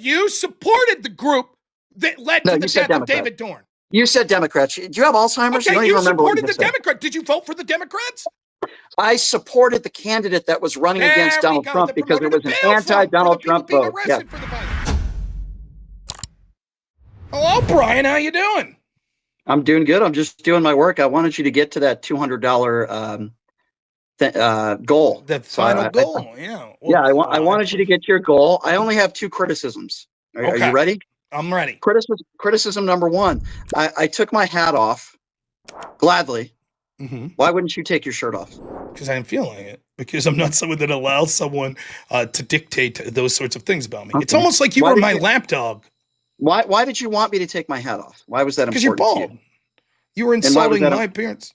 you supported the group that led to the death of David Dorn. You said Democrats. Do you have Alzheimer's? Okay, you supported the Democrat. Did you vote for the Democrats? I supported the candidate that was running against Donald Trump because it was an anti-Donald Trump vote. Yeah. Hello, Brian. How you doing? I'm doing good. I'm just doing my work. I wanted you to get to that $200 goal. The final goal, yeah. Well, I wanted you to get to your goal. I only have 2 criticisms. Are you ready? I'm ready. Criticism number 1. I took my hat off gladly. Mm-hmm. Why wouldn't you take your shirt off? Because I'm feeling it. Because I'm not someone that allows someone to dictate those sorts of things about me. Okay. It's almost like you were my lapdog. Why did you want me to take my hat off? Why was that important? Because you're bald. You were insulting my appearance.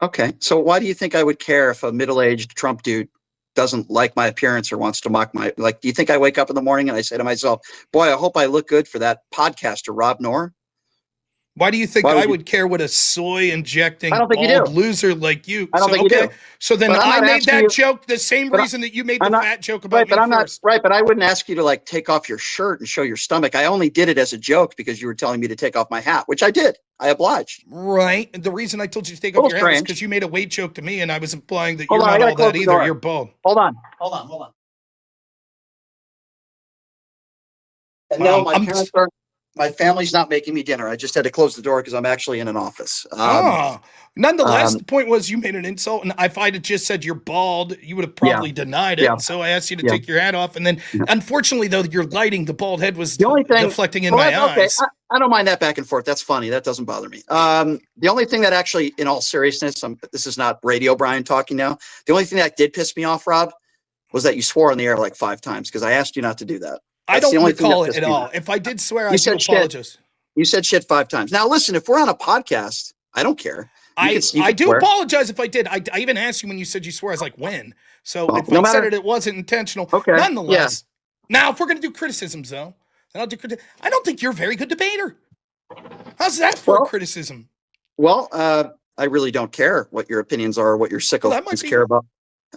Okay. So why do you think I would care if a middle-aged Trump dude doesn't like my appearance or wants to mock my, do you think I wake up in the morning and I say to myself, boy, I hope I look good for that podcaster, Rob Noer? Why do you think I would care what a soy-injecting bald loser like you? I don't think you do. So then I made that joke the same reason that you made the fat joke about me first. But I wouldn't ask you to take off your shirt and show your stomach. I only did it as a joke because you were telling me to take off my hat, which I did. I obliged. Right. The reason I told you to take off your hat is because you made a weight joke to me, and I was implying that you're not all that either. You're bald. Hold on. And no, my family's not making me dinner. I just had to close the door because I'm actually in an office. Nonetheless, the point was you made an insult, and if I had just said you're bald, you would have probably denied it. Yeah. So I asked you to take your hat off, and then unfortunately, though, your lighting, the bald head was deflecting in my eyes. I don't mind that back and forth. That's funny. That doesn't bother me. The only thing that actually, in all seriousness, this is not Radio Brian talking now. The only thing that did piss me off, Rob, was that you swore on the air like 5 times because I asked you not to do that. I don't recall it at all. If I did swear, I do apologize. You said shit 5 times. Now, listen, if we're on a podcast, I don't care. I do apologize if I did. I even asked you when you said you swore. I was like, when? So if I said it wasn't intentional. Okay. Nonetheless. Yeah. Now, if we're going to do criticisms, though, then I'll do criticism. I don't think you're a very good debater. How's that for a criticism? Well, I really don't care what your opinions are or what your sickos care about.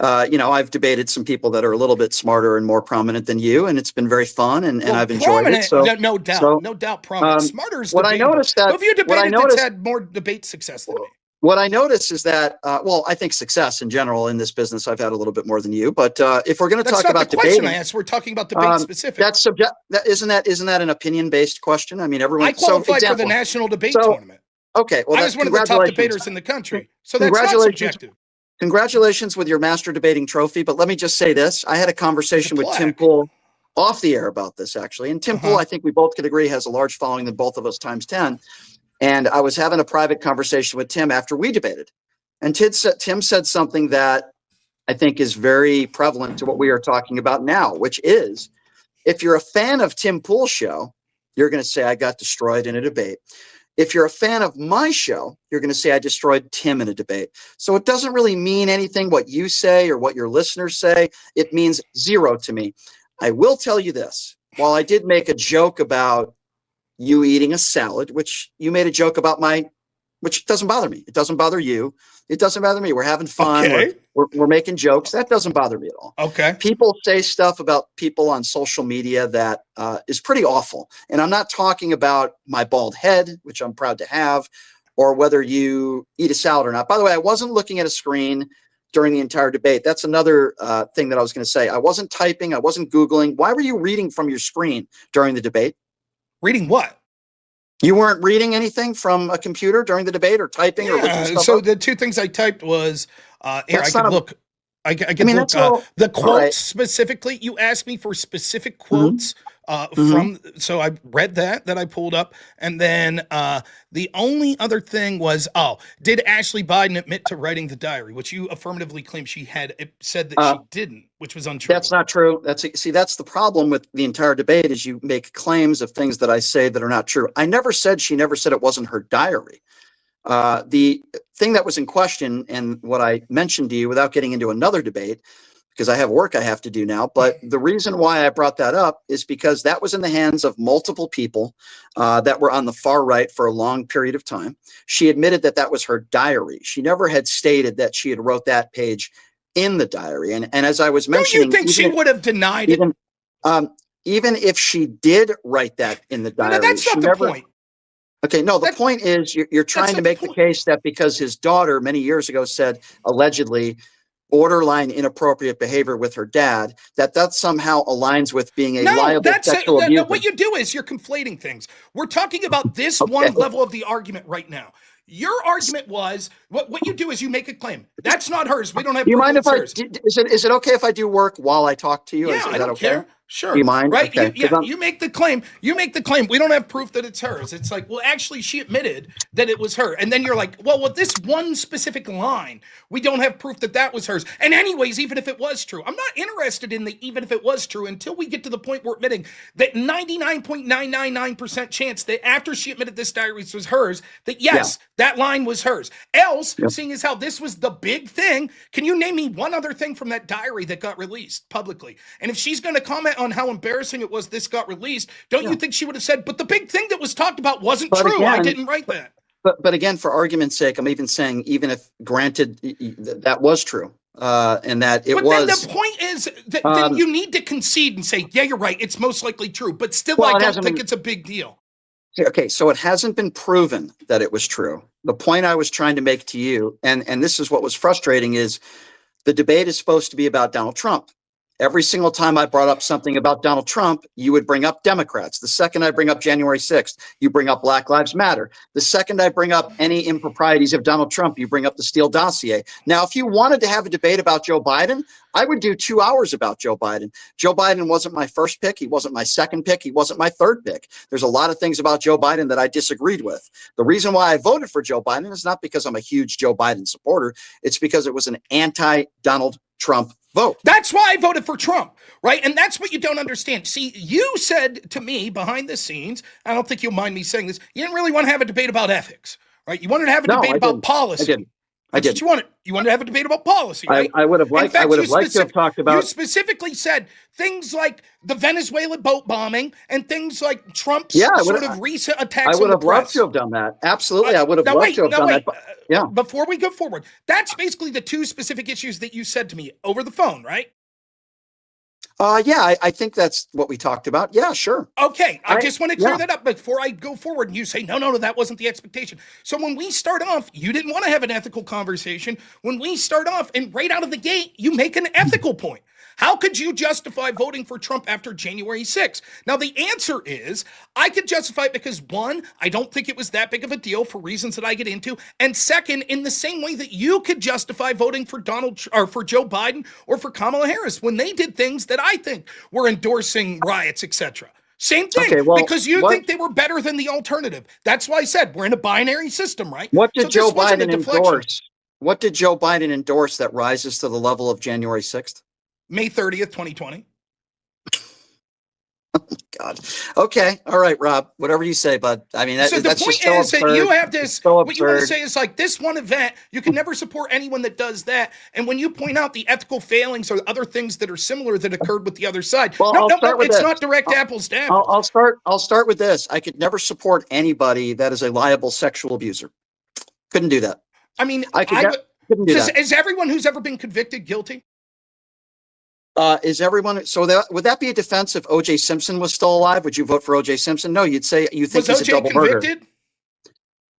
I've debated some people that are a little bit smarter and more prominent than you, and it's been very fun, and I've enjoyed it. So no doubt, prominent. Smarter is debatable. I noticed that. Who have you debated that's had more debate success than me? What I noticed is that, I think success in general in this business, I've had a little bit more than you. But if we're going to talk about debating, I asked, we're talking about debate specific. That's subject. Isn't that an opinion-based question? I mean, everyone. I qualified for the national debate tournament. Okay, well, I was one of the top debaters in the country. So that's not subjective. Congratulations with your master debating trophy. But let me just say this. I had a conversation with Tim Pool off the air about this, actually. And Tim Pool, I think we both could agree, has a large following than both of us times 10. And I was having a private conversation with Tim after we debated. And Tim said something that I think is very prevalent to what we are talking about now, which is if you're a fan of Tim Pool's show, you're going to say, I got destroyed in a debate. If you're a fan of my show, you're going to say I destroyed Tim in a debate. So it doesn't really mean anything what you say or what your listeners say. It means 0 to me. I will tell you this. While I did make a joke about you eating a salad, which you made a joke about which doesn't bother me. It doesn't bother you. It doesn't bother me. We're having fun. Okay. We're making jokes. That doesn't bother me at all. Okay. People say stuff about people on social media that is pretty awful. And I'm not talking about my bald head, which I'm proud to have, or whether you eat a salad or not. By the way, I wasn't looking at a screen during the entire debate. That's another thing that I was going to say. I wasn't typing. I wasn't Googling. Why were you reading from your screen during the debate? Reading what? You weren't reading anything from a computer during the debate or typing or looking stuff so up? The 2 things I typed was here. I can look. I can look. The quotes specifically. You asked me for specific quotes from. So I read that I pulled up, and then the only other thing was, did Ashley Biden admit to writing the diary, which you affirmatively claim she had said that she didn't, which was untrue. That's not true. That's the problem with the entire debate is you make claims of things that I say that are not true. I never said she never said it wasn't her diary. The thing that was in question and what I mentioned to you without getting into another debate, because I have work I have to do now. But the reason why I brought that up is because that was in the hands of multiple people that were on the far right for a long period of time. She admitted that was her diary. She never had stated that she had wrote that page in the diary. And as I was mentioning, don't you think she would have denied it? even if she did write that in the diary, that's not the point. Okay, no, the point is you're trying to make the case that because his daughter many years ago said allegedly borderline inappropriate behavior with her dad, that somehow aligns with being a liable sexual abuser. What you do is you're conflating things. We're talking about this one level of the argument right now. Your argument was what you do is you make a claim. That's not hers. We don't have. Do you mind if hers. Is it okay if I do work while I talk to you? Yeah, I don't care. Sure. Do you mind? Right? Okay. You make the claim. You make the claim. We don't have proof that it's hers. It's like, well, actually, she admitted that it was her. And then you're like, well, with this one specific line, we don't have proof that that was hers. And anyways, even if it was true, I'm not interested in the even if it was true until we get to the point where admitting that 99.999% chance that after she admitted this diary was hers, that yes, that line was hers. Else, seeing as how this was the big thing, can you name me one other thing from that diary that got released publicly? And if she's going to comment on how embarrassing it was this got released, don't you think she would have said, but the big thing that was talked about wasn't true. Again, I didn't write that. But again, for argument's sake, I'm even saying, even if granted that was true, and that it was. But then the point is that then you need to concede and say, yeah, you're right. It's most likely true. But still, I don't think it's a big deal. Okay, so it hasn't been proven that it was true. The point I was trying to make to you, and this is what was frustrating, is the debate is supposed to be about Donald Trump. Every single time I brought up something about Donald Trump, you would bring up Democrats. The second I bring up January 6th, you bring up Black Lives Matter. The second I bring up any improprieties of Donald Trump, you bring up the Steele dossier. Now, if you wanted to have a debate about Joe Biden, I would do 2 hours about Joe Biden. Joe Biden wasn't my first pick. He wasn't my second pick. He wasn't my third pick. There's a lot of things about Joe Biden that I disagreed with. The reason why I voted for Joe Biden is not because I'm a huge Joe Biden supporter. It's because it was an anti-Donald Trump vote. That's why I voted for Trump, right? And that's what you don't understand. See, you said to me behind the scenes, I don't think you'll mind me saying this, you didn't really want to have a debate about ethics, right? You wanted to have a debate about policy. I did. What you wanted. You wanted to have a debate about policy, right? I would have liked. I would have liked to have talked about. You specifically said things like the Venezuela boat bombing and things like Trump's sort of recent attacks. I would have loved to have done that. Absolutely, I would have loved to have done that. Yeah. Before we go forward, that's basically the two specific issues that you said to me over the phone, right? Yeah, I think that's what we talked about. Yeah, sure. Okay, I just want to clear that up before I go forward and you say, no, that wasn't the expectation. So when we start off, you didn't want to have an ethical conversation. When we start off and right out of the gate, you make an ethical point. How could you justify voting for Trump after January 6th? Now, the answer is I could justify it because, one, I don't think it was that big of a deal for reasons that I get into. And second, in the same way that you could justify voting for for Joe Biden or for Kamala Harris when they did things that I think were endorsing riots, etc. Same thing, because you think they were better than the alternative. That's why I said we're in a binary system, right? What did Joe Biden endorse? What did Joe Biden endorse that rises to the level of January 6th? May 30th, 2020. Oh my God. Okay. All right, Rob. Whatever you say, bud. I mean, that's just so absurd. That you have this. What you want to say is like this one event. You can never support anyone that does that. And when you point out the ethical failings or other things that are similar that occurred with the other side, it's not direct apples to apples. I'll start with this. I could never support anybody that is a liable sexual abuser. Couldn't do that. I mean, couldn't do that. Is everyone who's ever been convicted guilty? Is everyone would that be a defense if O.J. Simpson was still alive? Would you vote for O.J. Simpson? No, you'd say you think he's a double murderer. He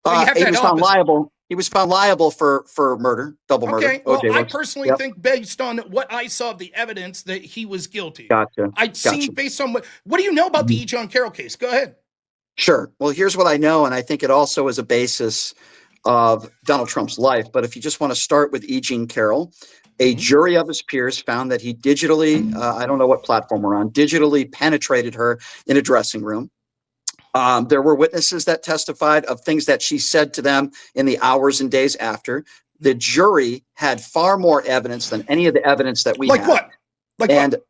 was found liable. He was found liable for murder, double murder. Okay, well, I personally think based on what I saw of the evidence that he was guilty. Gotcha. I'd seen based on what do you know about the E. John Carroll case? Go ahead. Sure. Well, here's what I know, and I think it also is a basis of Donald Trump's life. But if you just want to start with E. Jean Carroll, a jury of his peers found that he digitally, I don't know what platform we're on, digitally penetrated her in a dressing room. There were witnesses that testified of things that she said to them in the hours and days after. The jury had far more evidence than any of the evidence that we had. What?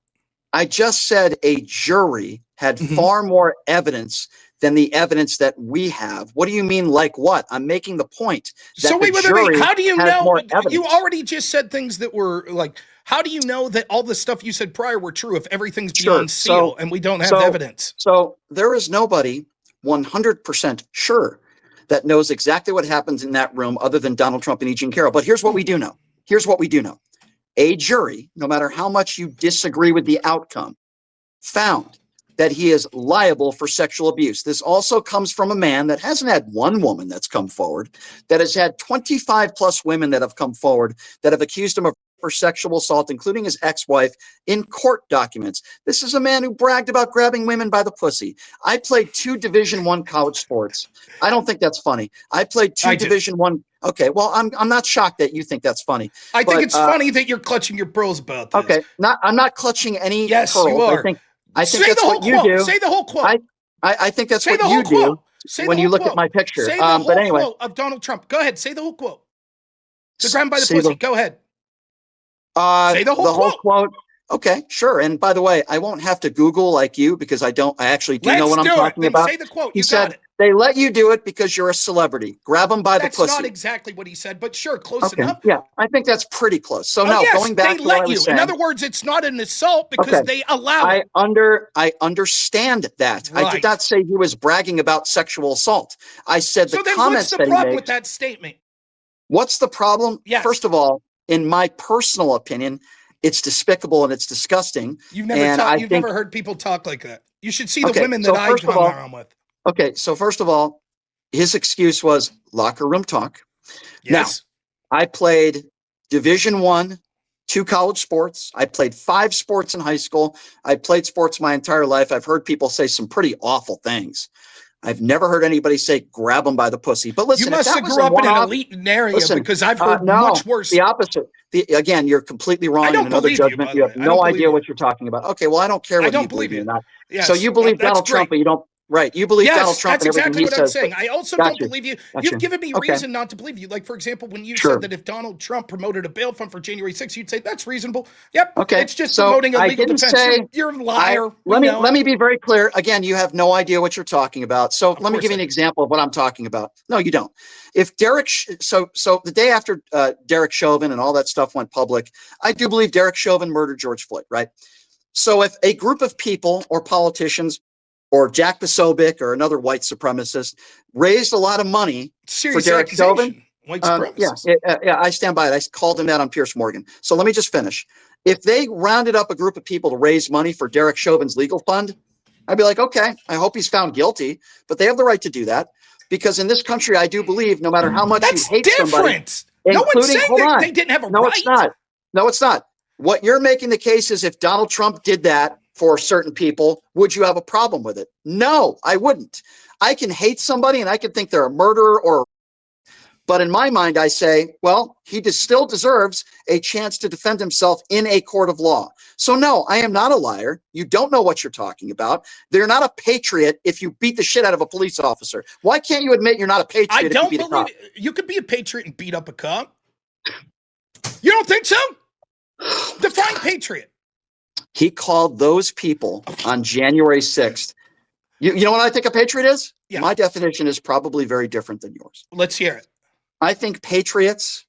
I just said a jury had far more evidence than the evidence that we have. What do you mean, like what? I'm making the point. So wait, how do you know? You already just said things that were like, how do you know that all the stuff you said prior were true if everything's beyond seal and we don't have evidence? So there is nobody 100% sure that knows exactly what happens in that room other than Donald Trump and E. Jean Carroll. But here's what we do know. A jury, no matter how much you disagree with the outcome, found that he is liable for sexual abuse. This also comes from a man that hasn't had one woman that's come forward, that has had 25 plus women that have come forward that have accused him of for sexual assault, including his ex-wife, in court documents. This is a man who bragged about grabbing women by the pussy. I played 2 Division I college sports. I don't think that's funny. I played 2 Division I. Okay, well, I'm not shocked that you think that's funny. I think it's funny that you're clutching your pearls about this. Okay, I'm not clutching any yes, pearls. You are. I think that's what you do. Say the whole quote. I think that's what you do when you look at my picture. Say the whole quote of Donald Trump. Go ahead. Say the whole quote. The ground by the pussy. Go ahead. Say the whole quote. Okay, sure. And by the way, I won't have to Google like you because I actually do know what I'm talking about. Say the quote. He said they let you do it because you're a celebrity. Grab them by the pussy. That's not exactly what he said, but sure, close enough. Yeah, I think that's pretty close. So now going back to what I was saying. In other words, it's not an assault because they allow it. I understand that. Right. I did not say he was bragging about sexual assault. I said the comments that he made. So then what's the problem with that statement? What's the problem? Yes. First of all, in my personal opinion, it's despicable and it's disgusting. You've never heard people talk like that. You should see the women that I've hung around with. Okay, so first of all, his excuse was locker room talk. Yes. Now, I played Division I, 2 college sports. I played 5 sports in high school. I played sports my entire life. I've heard people say some pretty awful things. I've never heard anybody say grab them by the pussy. But listen, you must have grew up in an elite area because I've heard much worse. The opposite. Again, you're completely wrong in another judgment. You have no idea what you're talking about. Okay, well, I don't care whether you believe me or not. Yes, so you believe Donald Trump, but you don't. Right. You believe Donald Trump and everything he says. That's exactly what I'm saying. I also don't believe you. You've given me reason not to believe you. Like, for example, when you said that if Donald Trump promoted a bail fund for January 6th, you'd say that's reasonable. Yep. Okay. It's just promoting a legal defense. You're a liar. Let me be very clear. Again, you have no idea what you're talking about. So let me give you an example of what I'm talking about. No, you don't. If Derek, so the day after Derek Chauvin and all that stuff went public, I do believe Derek Chauvin murdered George Floyd, right? So if a group of people or politicians or Jack Posobiec or another white supremacist raised a lot of money for Derek Chauvin. White supremacist. I stand by it. I called him that on Piers Morgan. So let me just finish. If they rounded up a group of people to raise money for Derek Chauvin's legal fund, I'd be like, okay, I hope he's found guilty, but they have the right to do that because in this country, I do believe no matter how much you hate somebody, no one's saying they didn't have a right. No, it's not. No, it's not. What you're making the case is if Donald Trump did that for certain people, would you have a problem with it? No, I wouldn't. I can hate somebody and I can think they're a murderer but in my mind, I say, well, he still deserves a chance to defend himself in a court of law. So no, I am not a liar. You don't know what you're talking about. They're not a patriot if you beat the shit out of a police officer. Why can't you admit you're not a patriot? I don't believe you could be a patriot and beat up a cop. You don't think so? Define patriot. He called those people on January 6th. You know what I think a patriot is? Yeah. My definition is probably very different than yours. Let's hear it. I think patriots,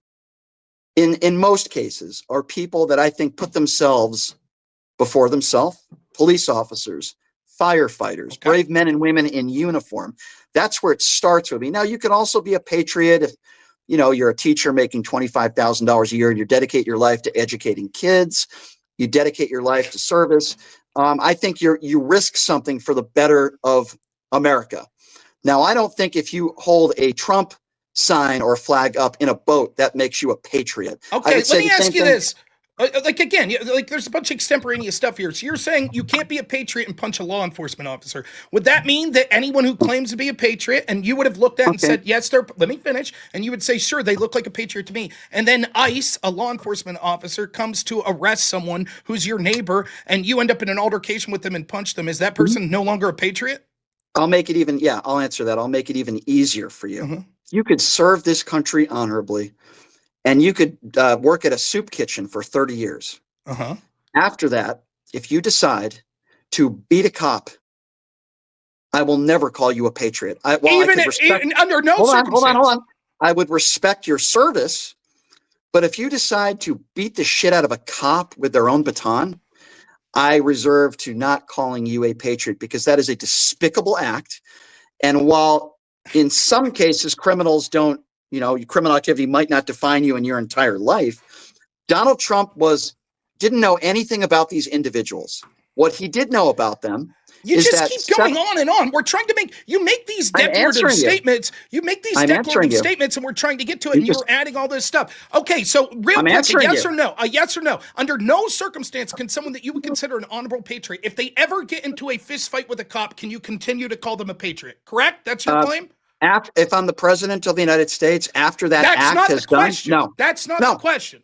in most cases, are people that I think put themselves before themselves. Police officers, firefighters, brave men and women in uniform. That's where it starts with me. Now, you can also be a patriot if you're a teacher making $25,000 a year and you dedicate your life to educating kids. You dedicate your life to service. I think you risk something for the better of America. Now, I don't think if you hold a Trump sign or flag up in a boat, that makes you a patriot. Okay, let me ask you this. There's a bunch of extemporaneous stuff here. So you're saying you can't be a patriot and punch a law enforcement officer. Would that mean that anyone who claims to be a patriot and you would have looked at and said, yes, let me finish. And you would say, sure, they look like a patriot to me. And then ICE, a law enforcement officer, comes to arrest someone who's your neighbor and you end up in an altercation with them and punch them. Is that person no longer a patriot? I'll answer that. I'll make it even easier for you. Mm-hmm. You could serve this country honorably. And you could work at a soup kitchen for 30 years. Uh-huh. After that, if you decide to beat a cop, I will never call you a patriot. Even under no circumstance. Hold on. I would respect your service, but if you decide to beat the shit out of a cop with their own baton, I reserve to not calling you a patriot because that is a despicable act. And while in some cases criminals don't, your criminal activity might not define you in your entire life. Donald Trump didn't know anything about these individuals. What he did know about them You just keep going on and on. We're trying to you make these declarative statements. You make these declarative statements, and we're trying to get to it, and you're adding all this stuff. Okay, so real quick, a yes or no? A yes or no? Under no circumstance can someone that you would consider an honorable patriot, if they ever get into a fist fight with a cop, can you continue to call them a patriot? Correct? That's your claim? If I'm the president of the United States, after that act has done, no. That's not the question.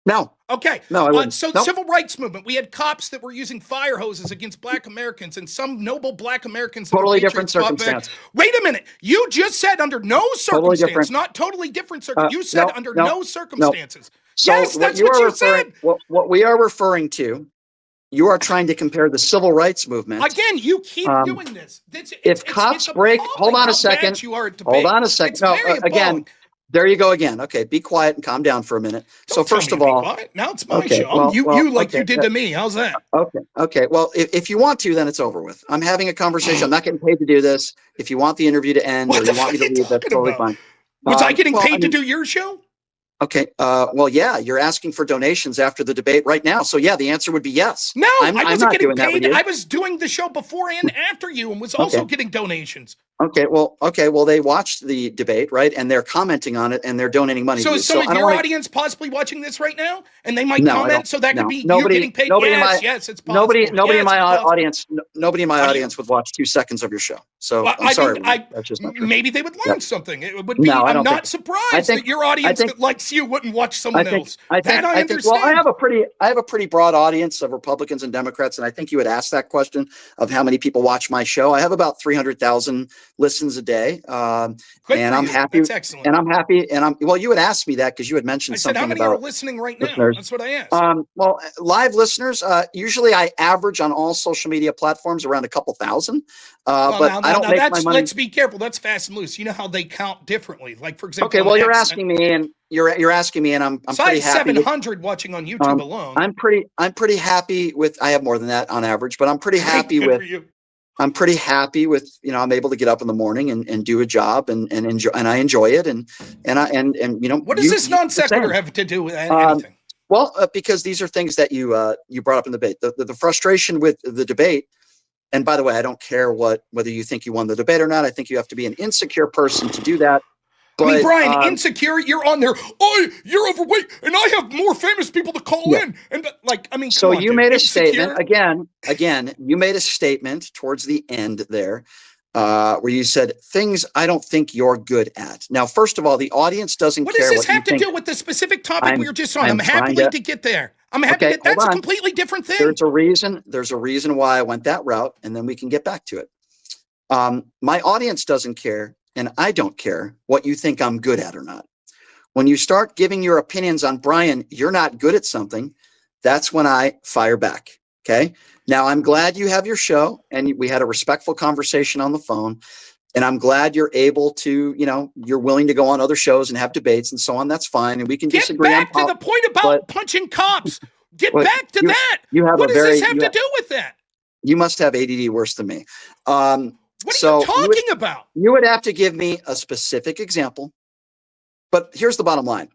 No. Okay. No, I wouldn't. Civil rights movement, we had cops that were using fire hoses against black Americans, and some noble black Americans. Totally different circumstance. Wait a minute. You just said under no circumstance, not totally different circumstance. You said under no circumstances. So yes, that's what you said. What we are referring to, you are trying to compare the civil rights movement. Again, you keep doing this. If cops break, hold on a second. Hold on a second. No, again. There you go again. Okay, be quiet and calm down for a minute. So first of all, now it's my show. You did to me. How's that? Okay. Well, if you want to, then it's over with. I'm having a conversation. I'm not getting paid to do this. If you want the interview to end or you want me to leave, that's totally fine. Was I getting paid to do your show? Okay. Well, yeah, you're asking for donations after the debate right now. So yeah, the answer would be yes. No, I wasn't getting paid. I was doing the show before and after you, and was also getting donations. Okay. Well, they watched the debate, right? And they're commenting on it, and they're donating money. So is some of your audience possibly watching this right now? And they might comment, so that could be you getting paid. Yes, it's possible. Nobody in my audience, nobody in my audience would watch 2 seconds of your show. So I'm sorry. That's just not true. Maybe they would learn something. It would be. I'm not surprised that your audience that likes you wouldn't watch someone else. I understand. Well, I have a pretty broad audience of Republicans and Democrats, and I think you would ask that question of how many people watch my show. I have about 300,000 listens a day, and I'm happy. That's excellent. And I'm happy. And well, you would ask me that because you had mentioned something how many about are listening right now. That's what I asked. Well, live listeners, usually I average on all social media platforms around a couple thousand. But I don't make my money. Let's be careful. That's fast and loose. You know how they count differently. Like for example. Okay. Well, you're asking me, and you're asking me, and I'm pretty happy. 700 watching on YouTube alone. I'm pretty happy with. I have more than that on average, but I'm pretty happy with. I'm pretty happy with, I'm able to get up in the morning and do a job and enjoy, and I enjoy it. And what does this non sequitur have to do with anything? Well, because these are things that you brought up in the debate, the frustration with the debate. And by the way, I don't care whether you think you won the debate or not. I think you have to be an insecure person to do that. But, Brian, insecure, you're on there. Oh, you're overweight, and I have more famous people to call in. And so you made a statement again. You made a statement towards the end there, where you said things I don't think you're good at. Now, first of all, the audience doesn't care. What does this have to do with the specific topic we were just on? I'm happy to get there. I'm happy. That's a completely different thing. There's a reason why I went that route, and then we can get back to it. My audience doesn't care. And I don't care what you think I'm good at or not. When you start giving your opinions on Brian, you're not good at something. That's when I fire back. Okay. Now I'm glad you have your show and we had a respectful conversation on the phone. And I'm glad you're able to, you're willing to go on other shows and have debates and so on. That's fine. And we can disagree. Get back to the point about punching cops. Get back to that. What does this have to do with that? You must have ADD worse than me. What are you talking about? You would have to give me a specific example. But here's the bottom line.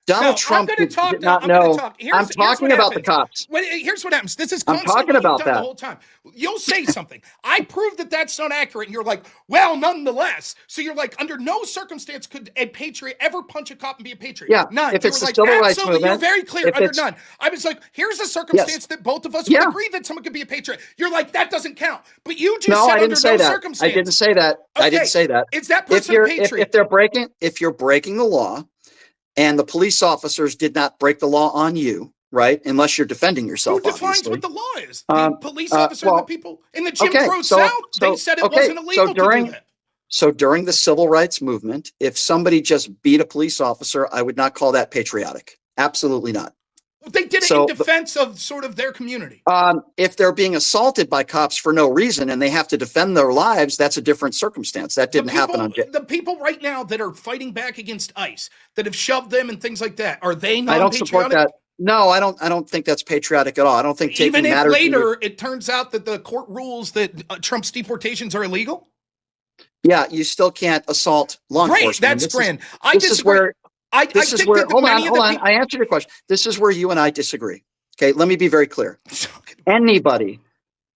Donald Trump did not know. I'm talking about the cops. Here's what happens. This is I'm talking about that the whole time. You'll say something. I prove that that's not accurate. And you're like, well, nonetheless. So you're like, under no circumstance could a patriot ever punch a cop and be a patriot. Yeah. None. If it's the civil rights movement. You're very clear. Under none. I was like, here's a circumstance that both of us would agree that someone could be a patriot. You're like, that doesn't count. But you just said under no circumstance. I didn't say that. Okay. I didn't say that. Is that person a patriot? If you're breaking the law, and the police officers did not break the law on you, right? Unless you're defending yourself. Who defines what the law is? The police officer and the people in the Jim Crow South, they said it wasn't illegal to do that. So during the civil rights movement, if somebody just beat a police officer, I would not call that patriotic. Absolutely not. They did it in defense of sort of their community. If they're being assaulted by cops for no reason and they have to defend their lives, that's a different circumstance. That didn't happen on the people right now that are fighting back against ICE, that have shoved them and things like that. Are they not? I don't support that. No, I don't think that's patriotic at all. I don't think taking even if matters later it turns out that the court rules that Trump's deportations are illegal. Yeah, you still can't assault law enforcement. That's grand. I disagree. Hold on. I answered your question. This is where you and I disagree. Okay, let me be very clear. Anybody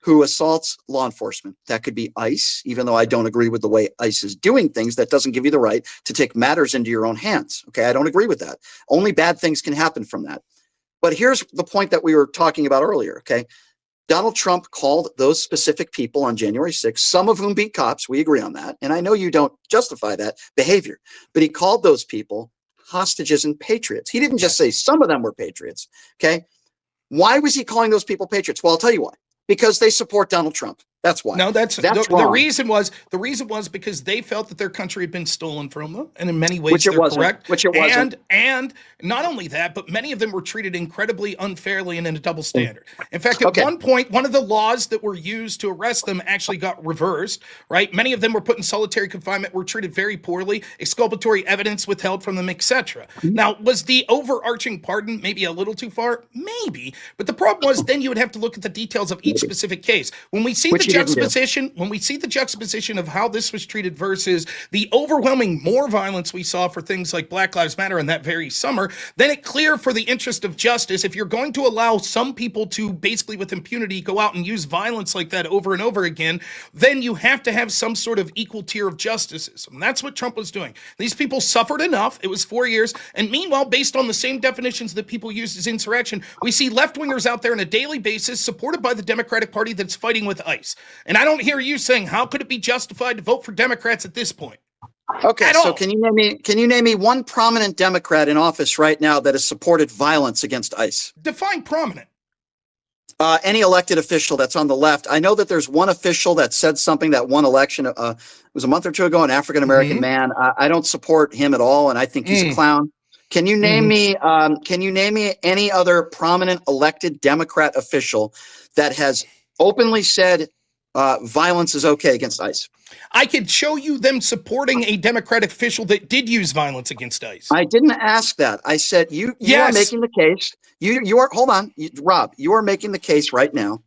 who assaults law enforcement. That could be ICE, even though I don't agree with the way ICE is doing things. That doesn't give you the right to take matters into your own hands. Okay, I don't agree with that. Only bad things can happen from that. But here's the point that we were talking about earlier, okay? Donald Trump called those specific people on January 6th, some of whom beat cops. We agree on that. And I know you don't justify that behavior, but he called those people hostages and patriots. He didn't just say some of them were patriots, okay? Why was he calling those people patriots? Well, I'll tell you why. Because they support Donald Trump. That's why. No, that's the reason was because they felt that their country had been stolen from them, and in many ways they're correct. Which it wasn't. And not only that, but many of them were treated incredibly unfairly and in a double standard. In fact, at one point, one of the laws that were used to arrest them actually got reversed, right? Many of them were put in solitary confinement, were treated very poorly, exculpatory evidence withheld from them, etc. Now, was the overarching pardon maybe a little too far? Maybe. But the problem was then you would have to look at the details of each specific case. When we see the juxtaposition of how this was treated versus the overwhelming more violence we saw for things like Black Lives Matter in that very summer, then it's clear for the interest of justice, if you're going to allow some people to basically with impunity go out and use violence like that over and over again, then you have to have some sort of equal tier of justices. And that's what Trump was doing. These people suffered enough. It was 4 years. And meanwhile, based on the same definitions that people use as insurrection, we see left-wingers out there on a daily basis supported by the Democratic Party that's fighting with ICE. And I don't hear you saying, how could it be justified to vote for Democrats at this point? Okay, so can you name me one prominent Democrat in office right now that has supported violence against ICE? Define prominent. Any elected official that's on the left. I know that there's one official that said something that won election. It was a month or two ago, an African-American man. I don't support him at all, and I think he's a clown. Can you name me? Can you name me any other prominent elected Democrat official that has openly said violence is okay against ICE? I could show you them supporting a Democratic official that did use violence against ICE. I didn't ask that. I said you are making the case. You are, hold on, Rob, you are making the case right now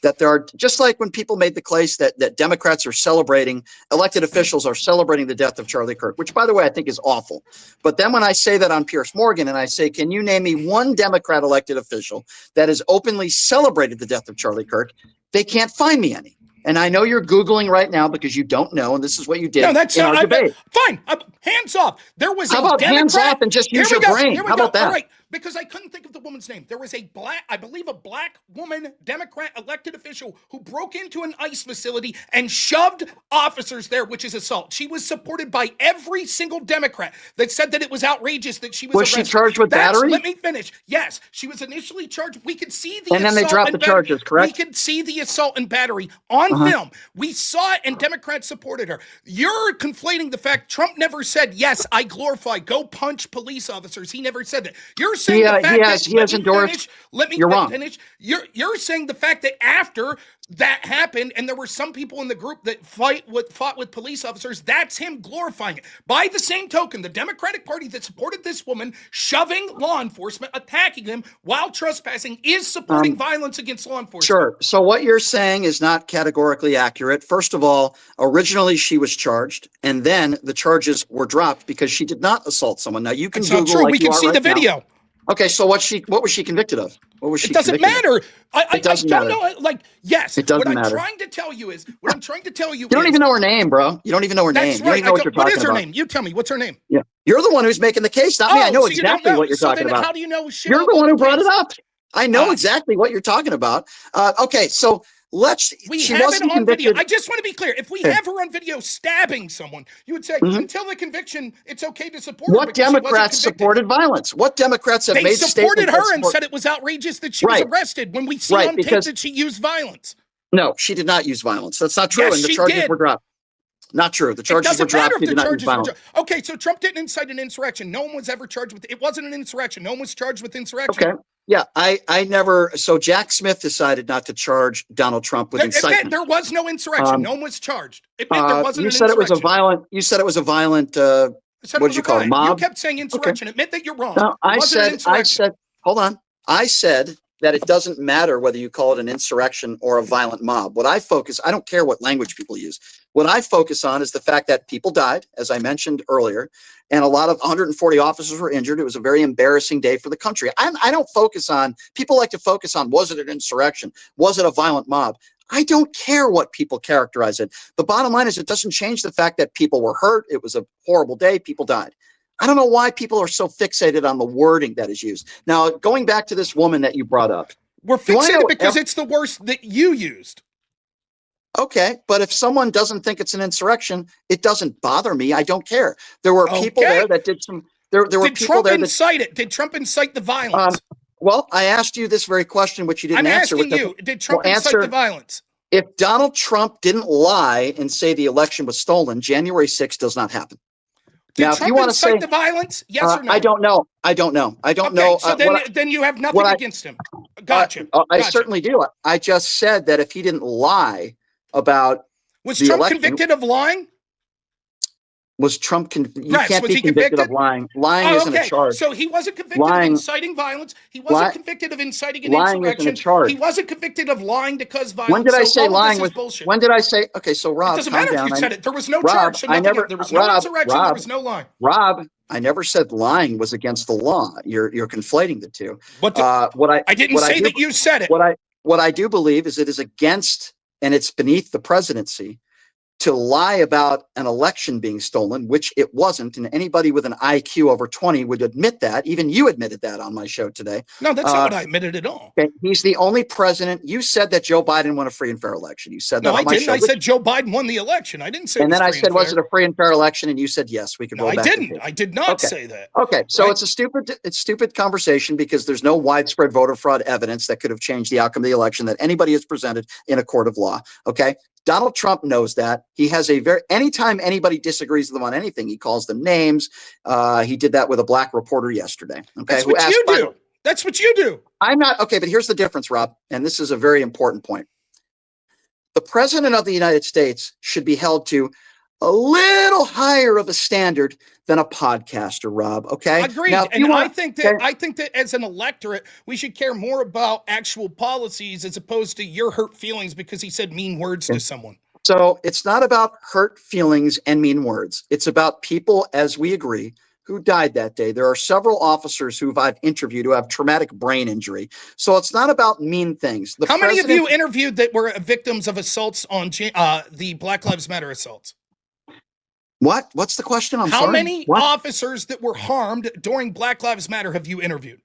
that there are, just like when people made the case that Democrats are celebrating, elected officials are celebrating the death of Charlie Kirk, which, by the way, I think is awful. But then when I say that on Piers Morgan and I say, can you name me one Democrat elected official that has openly celebrated the death of Charlie Kirk? They can't find me any. And I know you're Googling right now because you don't know, and this is what you did in our debate. Fine. Hands off. There was How about Democrat, hands off and just use your brain? How about that? All right. Because I couldn't think of the woman's name. There was a black woman, Democrat elected official who broke into an ICE facility and shoved officers there, which is assault. She was supported by every single Democrat that said that it was outrageous that she was arrested. Was she charged with battery? Let me finish. Yes, she was initially charged. We could see the assault. And then they dropped the charges, correct? We could see the assault and battery on film. We saw it, and Democrats supported her. You're conflating the fact Trump never said, yes, I glorify, go punch police officers. He never said that. You're saying he has endorsed. You're wrong. You're saying the fact that after that happened and there were some people in the group that fought with police officers, that's him glorifying it. By the same token, the Democratic Party that supported this woman shoving law enforcement, attacking them while trespassing, is supporting violence against law enforcement. Sure. So what you're saying is not categorically accurate. First of all, originally she was charged, and then the charges were dropped because she did not assault someone. Now you can Google. True. We can see the video. Okay, so what was she convicted of? What was she? It doesn't matter. It doesn't matter. Yes. It doesn't matter. What I'm trying to tell you is, you don't even know her name, bro. You don't even know her name. That's right. You don't even know what you're talking about. What is her name? You tell me. What's her name? Yeah, you're the one who's making the case, not me. I know exactly what you're talking about. How do you know? You're the one who brought it up. I know exactly what you're talking about. Okay, so. She wasn't on video. I just want to be clear. If we have her on video stabbing someone, you would say until the conviction, it's okay to support her. What Democrats supported violence? What Democrats have made statements? They supported her and said it was outrageous that she was arrested when we see on tape that she used violence. No, she did not use violence. That's not true. Yes, and the charges were dropped. Not true. The charges were dropped. She did not use violence. Okay, so Trump didn't incite an insurrection. No one was ever charged with it. It wasn't an insurrection. No one was charged with insurrection. Okay. Yeah, I never. So Jack Smith decided not to charge Donald Trump with incitement. There was no insurrection. No one was charged. There wasn't you said it was a violent. You said it was a violent. What did you call it? Mob. You kept saying insurrection. Okay. Admit that you're wrong. No, I said. Hold on. I said that it doesn't matter whether you call it an insurrection or a violent mob. I don't care what language people use. What I focus on is the fact that people died, as I mentioned earlier, and a lot of 140 officers were injured. It was a very embarrassing day for the country. I don't focus on, people like to focus on, was it an insurrection? Was it a violent mob? I don't care what people characterize it. The bottom line is it doesn't change the fact that people were hurt. It was a horrible day. People died. I don't know why people are so fixated on the wording that is used. Now, going back to this woman that you brought up. We're fixated because it's the worst that you used. Okay, but if someone doesn't think it's an insurrection, it doesn't bother me. I don't care. There were people there that did some. There were did people Trump there incite it? Did Trump incite the violence? Well, I asked you this very question, which you didn't answer. I'm asking you, did Trump incite the violence? If Donald Trump didn't lie and say the election was stolen, January 6th does not happen. Did Trump incite the violence? Yes or no? I don't know. I don't know. So then you have nothing against him. Gotcha. I certainly do. I just said that if he didn't lie about was Trump convicted of lying? Was Trump convicted? You can't be convicted of lying. Lying isn't a charge. So he wasn't convicted of inciting violence. He wasn't convicted of inciting an insurrection. He wasn't convicted of lying to cause violence. When did I say lying was bullshit? When did I say? Okay, so Rob, it doesn't matter if you said it. There was no charge. So there was no insurrection. There was no lying. Rob, I never said lying was against the law. You're conflating the two. I didn't say that you said it. What I do believe is it is against, and it's beneath the presidency to lie about an election being stolen, which it wasn't. And anybody with an IQ over 20 would admit that. Even you admitted that on my show today. No, that's not what I admitted at all. He's the only president. You said that Joe Biden won a free and fair election. You said that on my show. I said Joe Biden won the election. I didn't say and then I said, was it a free and fair election? And you said, yes, we could roll back. I did not say that. Okay. So it's a stupid conversation because there's no widespread voter fraud evidence that could have changed the outcome of the election that anybody has presented in a court of law. Okay. Donald Trump knows that. He has anytime anybody disagrees with him on anything, he calls them names. He did that with a black reporter yesterday. Okay. That's what you do. That's what you do. I'm not. Okay. But here's the difference, Rob. And this is a very important point. The president of the United States should be held to a little higher of a standard than a podcaster, Rob. Okay. Agreed. Now, I think that as an electorate, we should care more about actual policies as opposed to your hurt feelings because he said mean words to someone. So it's not about hurt feelings and mean words. It's about people, as we agree, who died that day. There are several officers who I've interviewed who have traumatic brain injury. So it's not about mean things. How many of you interviewed that were victims of assaults on the Black Lives Matter assaults? What? What's the question? How many officers that were harmed during Black Lives Matter have you interviewed?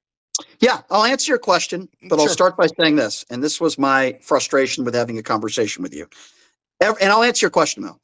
Yeah, I'll answer your question, but I'll start by saying this. And this was my frustration with having a conversation with you. And I'll answer your question, Mel.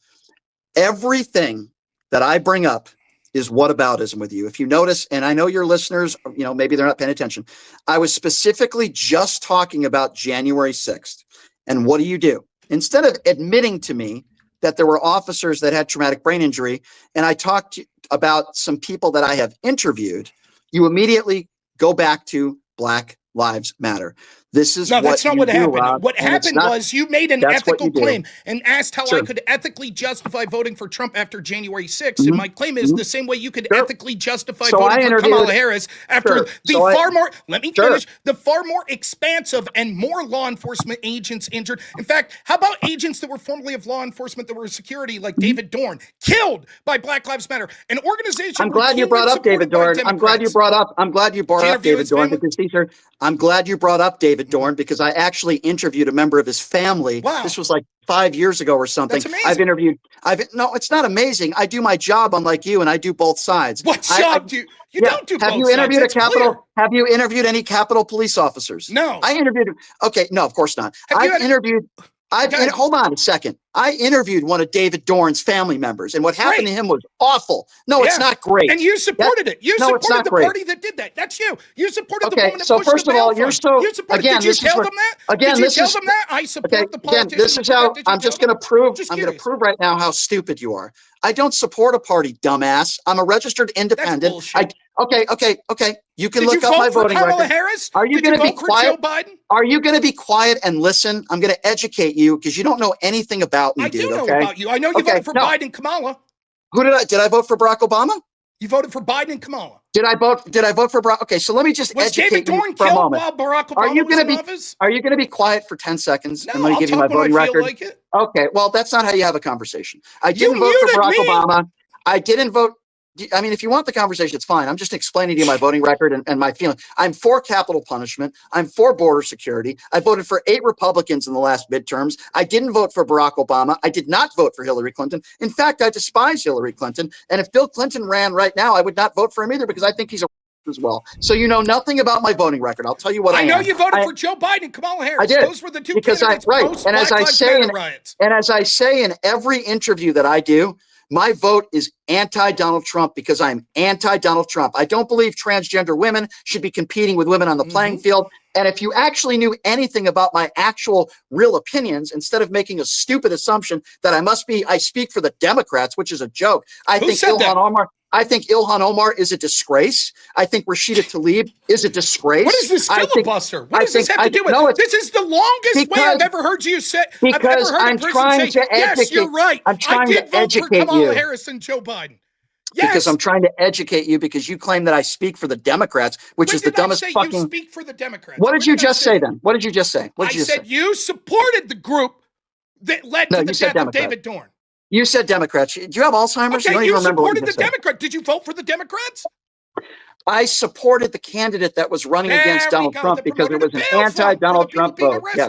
Everything that I bring up is whataboutism with you. If you notice, and I know your listeners, maybe they're not paying attention. I was specifically just talking about January 6th. And what do? Instead of admitting to me that there were officers that had traumatic brain injury, and I talked about some people that I have interviewed, you immediately go back to Black Lives Matter. This is that's not what happened. Rob, what happened was you made an ethical claim and asked how I could ethically justify voting for Trump after January 6th. Mm-hmm. And my claim is the same way you could ethically justify voting for Kamala Harris after the far more expansive and more law enforcement agents injured. In fact, how about agents that were formerly of law enforcement that were security, like David Dorn, killed by Black Lives Matter, an organization. I'm glad you brought up David Dorn. I'm glad you brought up David Dorn because these are. I'm glad you brought up David Dorn because I actually interviewed a member of his family. Wow. This was like 5 years ago or something. That's amazing. No, it's not amazing. I do my job unlike you and I do both sides. What job do you don't do both sides? Have you interviewed any Capitol police officers? No. I interviewed. Okay. No, of course not. Hold on a second. I interviewed one of David Dorn's family members, and what happened to him was awful. No, it's not great. And you supported it. You supported the party that did that. That's you. You supported the woman that pushed first the of all, bail fund. You supported. Did you tell them that? Did you tell them that? I support the politicians. Again, this is how I'm just going to prove. I'm going to prove right now how stupid you are. I don't support a party, dumbass. I'm a registered independent. That's bullshit. Okay. You can look up my voting record. Harris? Are you going to be quiet? Joe Biden? Are you going to be quiet and listen? I'm going to educate you because you don't know anything about me, I do know about you. I know you voted for Biden and Kamala. Who did I vote for Barack Obama? You voted for Biden and Kamala. Did I vote for Barack? Okay, so let me just educate you for a moment. While Barack Obama was in office? Are you going to be quiet for 10 seconds? No, and let me give you my voting record. Like it. Okay, well, that's not how you have a conversation. I didn't vote for Barack Obama. I didn't vote. I mean, if you want the conversation, it's fine. I'm just explaining to you my voting record and my feeling. I'm for capital punishment. I'm for border security. I voted for 8 Republicans in the last midterms. I didn't vote for Barack Obama. I did not vote for Hillary Clinton. In fact, I despise Hillary Clinton. And if Bill Clinton ran right now, I would not vote for him either because I think he's a as well. So you know nothing about my voting record. I'll tell you what I know am. You voted for Joe Biden and Kamala Harris. I did. Those were the 2 candidates post Black Lives Matter riots. And as I say in every interview that I do, my vote is anti-Donald Trump because I'm anti-Donald Trump. I don't believe transgender women should be competing with women on the playing field. And if you actually knew anything about my actual real opinions, instead of making a stupid assumption that I speak for the Democrats, which is a joke. I think Ilhan Omar is a disgrace. I think Rashida Tlaib is a disgrace. What is this filibuster? What does this have to do with it? This is the longest way I've ever heard you say. Because I'm trying to educate. Yes, you're right. I'm trying to educate you. Kamala Harris and Joe Biden. Yes. Because I'm trying to educate you because you claim that I speak for the Democrats, which is the dumbest fucking. You speak for the Democrats. What did you just say then? What did you just say? I said you supported the group that led to the death of David Dorn. You said Democrats. Do you have Alzheimer's? Okay, you don't even remember what you supported the Democrat. Did you vote for the Democrats? I supported the candidate that was running against Donald Trump because it was an anti-Donald Trump vote. Yeah.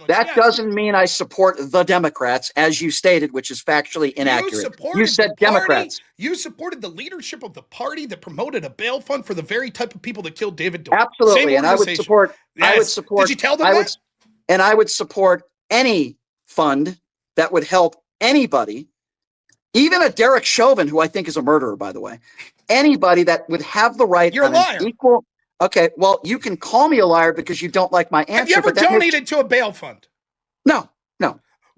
That doesn't mean I support the Democrats, as you stated, which is factually inaccurate. You said Democrats. You supported the leadership of the party that promoted a bail fund for the very type of people that killed David Dorn. Absolutely, and I would support. Yes. I would support. Did you tell them that? And I would support any fund that would help anybody, even a Derek Chauvin, who I think is a murderer, by the way. Anybody that would have the right. You're a liar. Okay, well, you can call me a liar because you don't like my answer. Have you ever donated to a bail fund? No.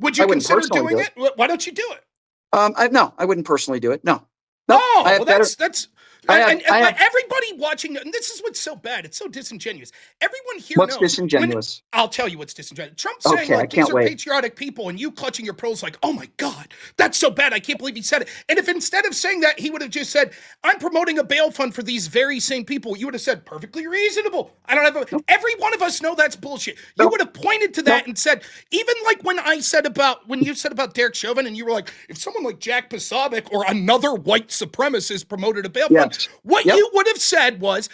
Would you consider doing it? Why don't you do it? No, I wouldn't personally do it. No. Well, that's. Everybody watching, and this is what's so bad. It's so disingenuous. Everyone here knows. What's disingenuous? I'll tell you what's disingenuous. Trump saying these are patriotic people, and you clutching your pearls like, oh my God, that's so bad. I can't believe he said it. And if instead of saying that, he would have just said, I'm promoting a bail fund for these very same people, you would have said, perfectly reasonable. I don't have every one of us know that's bullshit. You would have pointed to that and said, even like when you said about Derek Chauvin, and you were like, if someone like Jack Posobiec or another white supremacist promoted a bail fund, what you would have said was,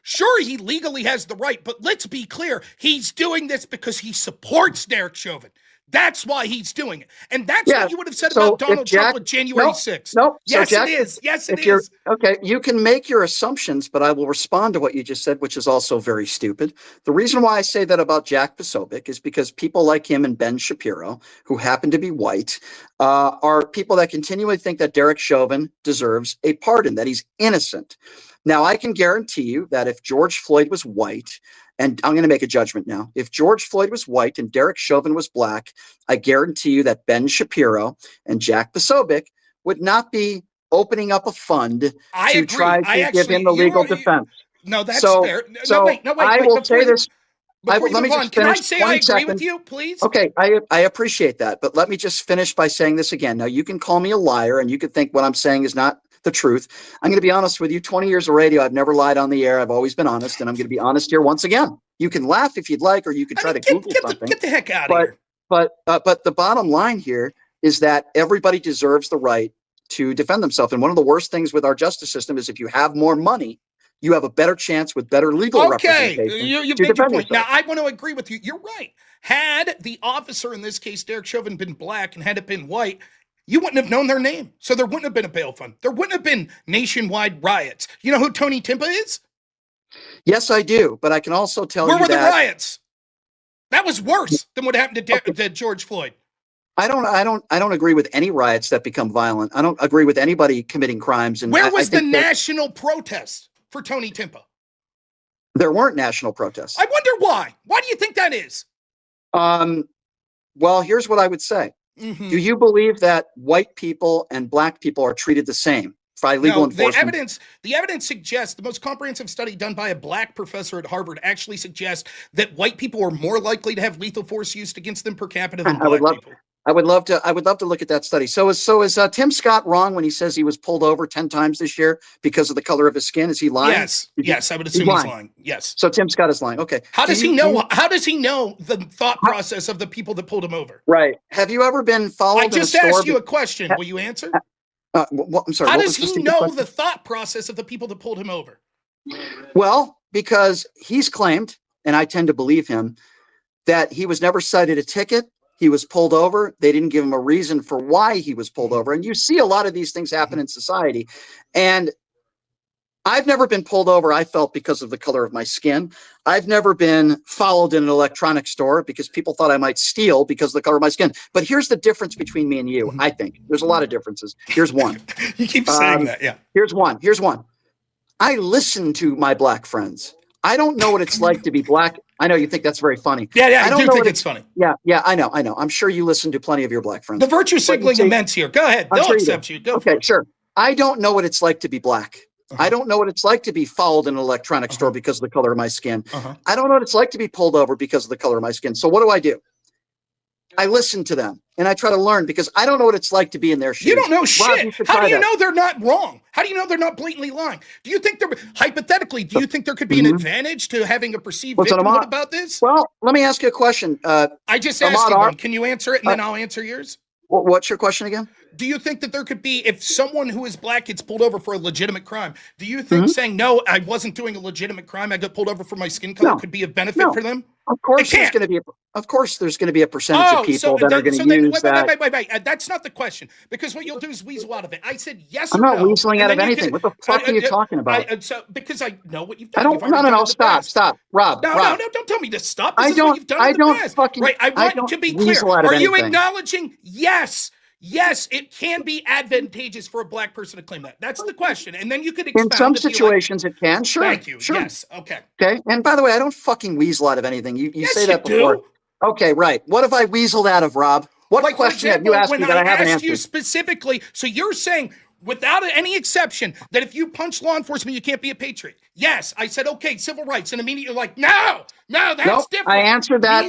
sure, he legally has the right, but let's be clear, he's doing this because he supports Derek Chauvin. That's why he's doing it. And that's what you would have said about Donald Trump on January 6th. Nope. Yes, it is. Yes, it is. Okay, you can make your assumptions, but I will respond to what you just said, which is also very stupid. The reason why I say that about Jack Posobiec is because people like him and Ben Shapiro, who happen to be white, are people that continually think that Derek Chauvin deserves a pardon, that he's innocent. Now, I can guarantee you that if George Floyd was white, and I'm going to make a judgment now. If George Floyd was white and Derek Chauvin was black, I guarantee you that Ben Shapiro and Jack Posobiec would not be opening up a fund to try to give him the legal defense. No, that's fair. No, wait. I will say this. Let me just finish. Can I say I agree with you, please? Okay, I appreciate that. But let me just finish by saying this again. Now, you can call me a liar and you could think what I'm saying is not the truth. I'm going to be honest with you. 20 years of radio, I've never lied on the air. I've always been honest, and I'm going to be honest here once again. You can laugh if you'd like, or you can try to Google something. Get the heck out of here. But the bottom line here is that everybody deserves the right to defend themselves. And one of the worst things with our justice system is if you have more money, you have a better chance with better legal representation. Okay, you made your point. Now, I want to agree with you. You're right. Had the officer, in this case, Derek Chauvin, been black and had it been white, you wouldn't have known their name. So there wouldn't have been a bail fund. There wouldn't have been nationwide riots. You know who Tony Timpa is? Yes, I do. But I can also tell you that. Where were the riots? That was worse than what happened to George Floyd. I don't agree with any riots that become violent. I don't agree with anybody committing crimes. And where was the national protest for Tony Timpa? There weren't national protests. I wonder why. Why do you think that is? Well, here's what I would say. Do you believe that white people and black people are treated the same by legal enforcement? The evidence suggests, the most comprehensive study done by a black professor at Harvard actually suggests that white people are more likely to have lethal force used against them per capita than black people. I would love to look at that study. So is Tim Scott wrong when he says he was pulled over 10 times this year because of the color of his skin? Is he lying? Yes, I would assume he's lying. Yes. So Tim Scott is lying. Okay. How does he know the thought process of the people that pulled him over? Right. Have you ever been followed? I just asked you a question. Will you answer? I'm sorry. How what does was he know the thought process of the people that pulled him over? Well, because he's claimed, and I tend to believe him, that he was never cited a ticket. He was pulled over. They didn't give him a reason for why he was pulled over. And you see a lot of these things happen in society. And I've never been pulled over, I felt, because of the color of my skin. I've never been followed in an electronics store because people thought I might steal because of the color of my skin. But here's the difference between me and you, I think. There's a lot of differences. Here's one. You keep saying that, yeah. Here's one. I listen to my black friends. I don't know what it's like to be black. I know you think that's very funny. Yeah, I do think it's funny. Yeah, I know. I'm sure you listen to plenty of your black friends. The virtue signaling immense here. Go ahead. They'll accept you. Go for it. Sure. I don't know what it's like to be black. I don't know what it's like to be followed in an electronics store because of the color of my skin. I don't know what it's like to be pulled over because of the color of my skin. So what do? I listen to them and I try to learn because I don't know what it's like to be in their shoes. You don't know shit. How do you know they're not wrong? How do you know they're not blatantly lying? Do you think hypothetically, do you think there could be an advantage to having a perceived victimhood about this? Well, let me ask you a question. I just asked you one. Can you answer it and then I'll answer yours? What's your question again? Do you think that there could be, if someone who is black gets pulled over for a legitimate crime, do you think saying, no, I wasn't doing a legitimate crime, I got pulled over for my skin color could be a benefit for them? Of course, there's going to be a percentage of people that are going to use that. Wait. That's not the question, because what you'll do is weasel out of it. I said yes or no. I'm not weaseling out of anything. What the fuck are you talking about? Because I know what you've done. No. Stop. Rob. No, don't tell me to stop. This is what you've done in the past. Right, I want to be clear. Are you acknowledging yes? Yes, it can be advantageous for a black person to claim that. That's the question. And then you could expound. In some situations, it can. Sure. Thank you. Sure. Yes. Okay. Okay. And by the way, I don't fucking weasel out of anything. You yes, say that before. Do. Okay, right. What have I weaseled out of, Rob? What question have you asked me that I haven't answered? When I asked you specifically, so you're saying, without any exception, that if you punch law enforcement, you can't be a patriot. Yes. I said, okay, civil rights. And immediately you're like, no, that's different. I answered that.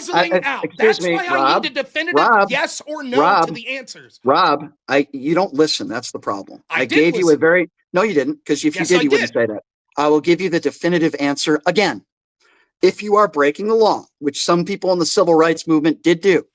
That's why I need a definitive yes or no to the answers. Rob, you don't listen. That's the problem. I gave you a very, no, you didn't. Because if you did, you wouldn't say that. I will give you the definitive answer again. If you are breaking the law, which some people in the civil rights movement did do,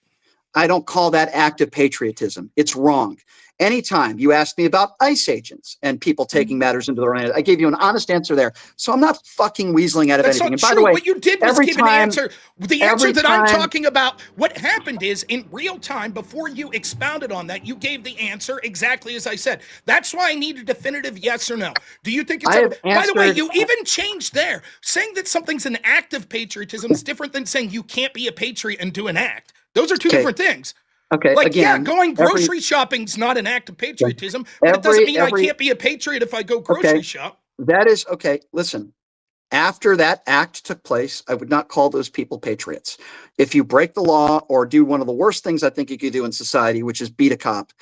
I don't call that active patriotism. It's wrong. Anytime you ask me about ICE agents and people taking matters into their own hands, I gave you an honest answer there. So I'm not fucking weaseling out of anything. And by the way, what you did was give an answer. The answer that I'm talking about, what happened is in real time, before you expounded on that, you gave the answer exactly as I said. That's why I need a definitive yes or no. Do you think it's by the way, you even changed there. Saying that something's an act of patriotism is different than saying you can't be a patriot and do an act. Those are two different things. Okay. Like, again, going grocery shopping's not an act of patriotism, but it doesn't mean I can't be a patriot if I go grocery shop. That is okay. Listen, after that act took place, I would not call those people patriots. If you break the law or do one of the worst things I think you could do in society, which is beat a cop,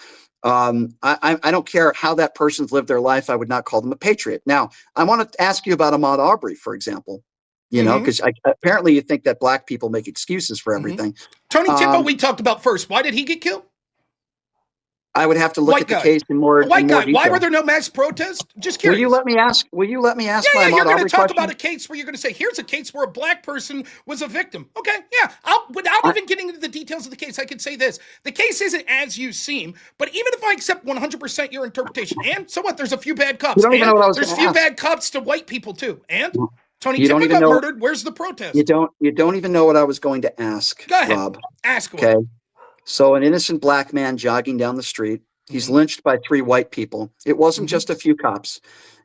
I don't care how that person's lived their life. I would not call them a patriot. Now, I want to ask you about Ahmaud Arbery, for example. You know, because apparently you think that black people make excuses for everything. Tony Tippo, we talked about first. Why did he get killed? I would have to look at the case in more detail. Why were there no mass protests? Just curious. Will you let me ask? Yeah, you're going to talk about a case where you're going to say, here's a case where a black person was a victim. Okay, yeah. Without even getting into the details of the case, I could say this. The case isn't as you seem, but even if I accept 100% your interpretation, and so what? There's a few bad cops. There's a few bad cops to white people too. And Tony Tippo got murdered. Where's the protest? You don't even know what I was going to ask. Go ahead. Rob. Ask okay. So an innocent black man jogging down the street. He's lynched by 3 white people. It wasn't just a few cops.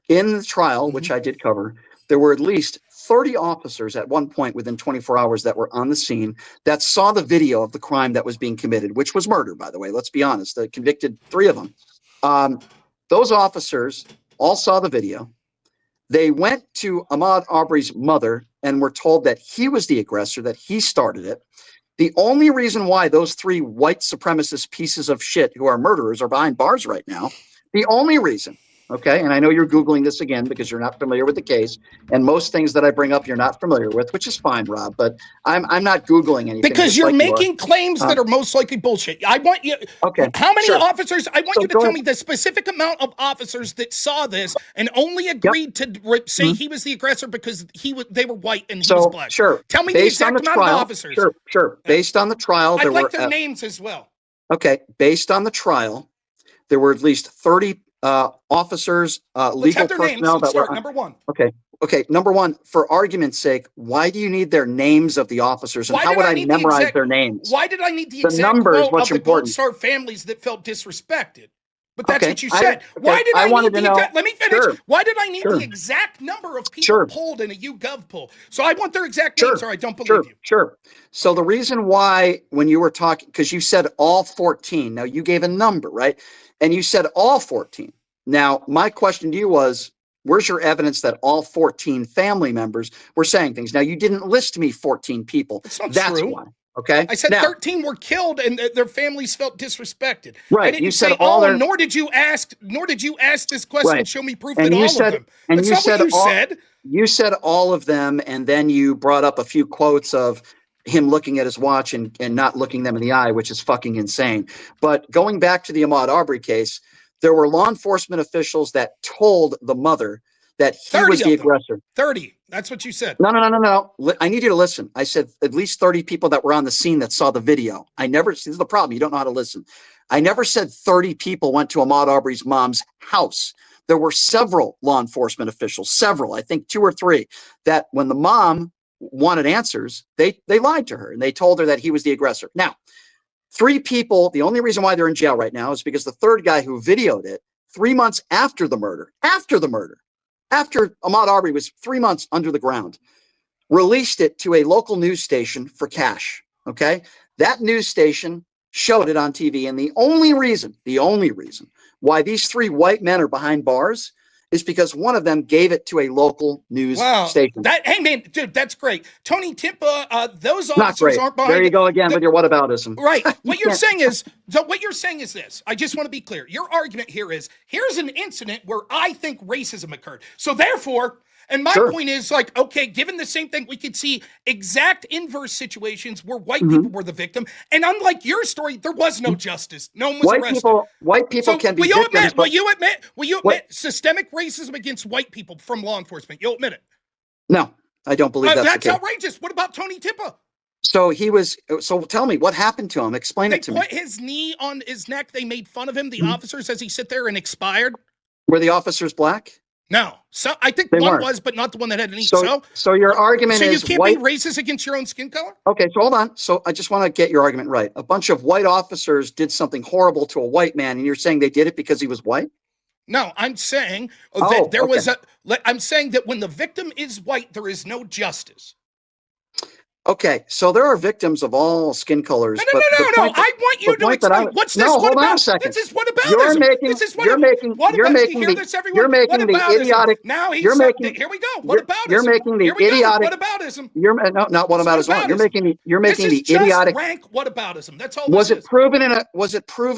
In the trial, which I did cover, there were at least 30 officers at one point within 24 hours that were on the scene that saw the video of the crime that was being committed, which was murder, by the way. Let's be honest. They convicted 3 of them. Those officers all saw the video. They went to Ahmaud Arbery's mother and were told that he was the aggressor, that he started it. The only reason why those 3 white supremacist pieces of shit who are murderers are behind bars right now, the only reason, okay, and I know you're Googling this again because you're not familiar with the case, and most things that I bring up you're not familiar with, which is fine, Rob, but I'm not Googling anything. Because you're making claims that are most likely bullshit. I want you, how many officers, I want you to tell me the specific amount of officers that saw this and only agreed to say he was the aggressor because they were white and he was black. Sure. Tell me the exact amount of officers. Sure. Based on the trial, I'd like their names as well. Okay. Based on the trial, there were at least 30 officers, Let's legal have their names. personnel Let's that were start. Number one. Okay. Number one, for argument's sake, why do you need their names of the officers, and how would I memorize their names? Why did I need the The exact numbers, quote what's of the Gold important. Star families that felt disrespected? But that's Okay, what you said. Why did I I wanted need to the know. exact, let me finish. Sure. Why did I need Sure. the exact number of people polled in a YouGov poll? So I want their exact names, or I don't believe you. Sure. So the reason why, when you were talking, because you said all 14. Now you gave a number, right? And you said all 14. Now my question to you was, where's your evidence that all 14 family members were saying things? Now you didn't list me 14 people. That's why. Okay. I said 13 were killed and their families felt disrespected. Right. I didn't you said say all their, nor did you ask this question. Right. Show me proof and that you all said, of them. And That's you not said what you all, said. You said all of them, and then you brought up a few quotes of him looking at his watch and not looking them in the eye, which is fucking insane. But going back to the Ahmaud Arbery case, there were law enforcement officials that told the mother that he was the aggressor. 30. That's what you said. No. I need you to listen. I said at least 30 people that were on the scene that saw the video. This is the problem. You don't know how to listen. I never said 30 people went to Ahmaud Arbery's mom's house. There were several law enforcement officials, I think 2 or 3, that when the mom wanted answers, they lied to her and they told her that he was the aggressor. Now, 3 people, the only reason why they're in jail right now is because the third guy who videoed it 3 months after the murder, after Ahmaud Arbery was 3 months under the ground, released it to a local news station for cash. Okay. That news station showed it on TV. And the only reason why these 3 white men are behind bars is because one of them gave it to a local news station. Hey man, dude, that's great. Tony Timpa, those officers aren't behind. There you go again with your whataboutism. Right. What you're saying is this. I just want to be clear. Your argument here is, here's an incident where I think racism occurred. So therefore, and my point is, like, okay, given the same thing, we could see exact inverse situations where white people were the victim. And unlike your story, there was no justice. No one was arrested. White people can be victims. Will you admit systemic racism against white people from law enforcement? You'll admit it. No, I don't believe that's the case. That's outrageous. What about Tony Timpa? So tell me, what happened to him? Explain it to me. They put his knee on his neck. They made fun of him, the officers, as he sat there and expired. Were the officers black? No. So I think one was, but not the one that had an knee. So your argument is you can't be racist against your own skin color? Okay, so hold on. So I just want to get your argument right. A bunch of white officers did something horrible to a white man, and you're saying they did it because he was white? No, I'm saying that I'm saying that when the victim is white, there is no justice. Okay, so there are victims of all skin colors. No. I want you to explain. What's this? Hold on a second. This is whataboutism. You're making the idiotic. Now he's here we go. Whataboutism. You're making the idiotic. Whataboutism. Not whataboutism. You're making the idiotic. Rank whataboutism. That's all. Was it proven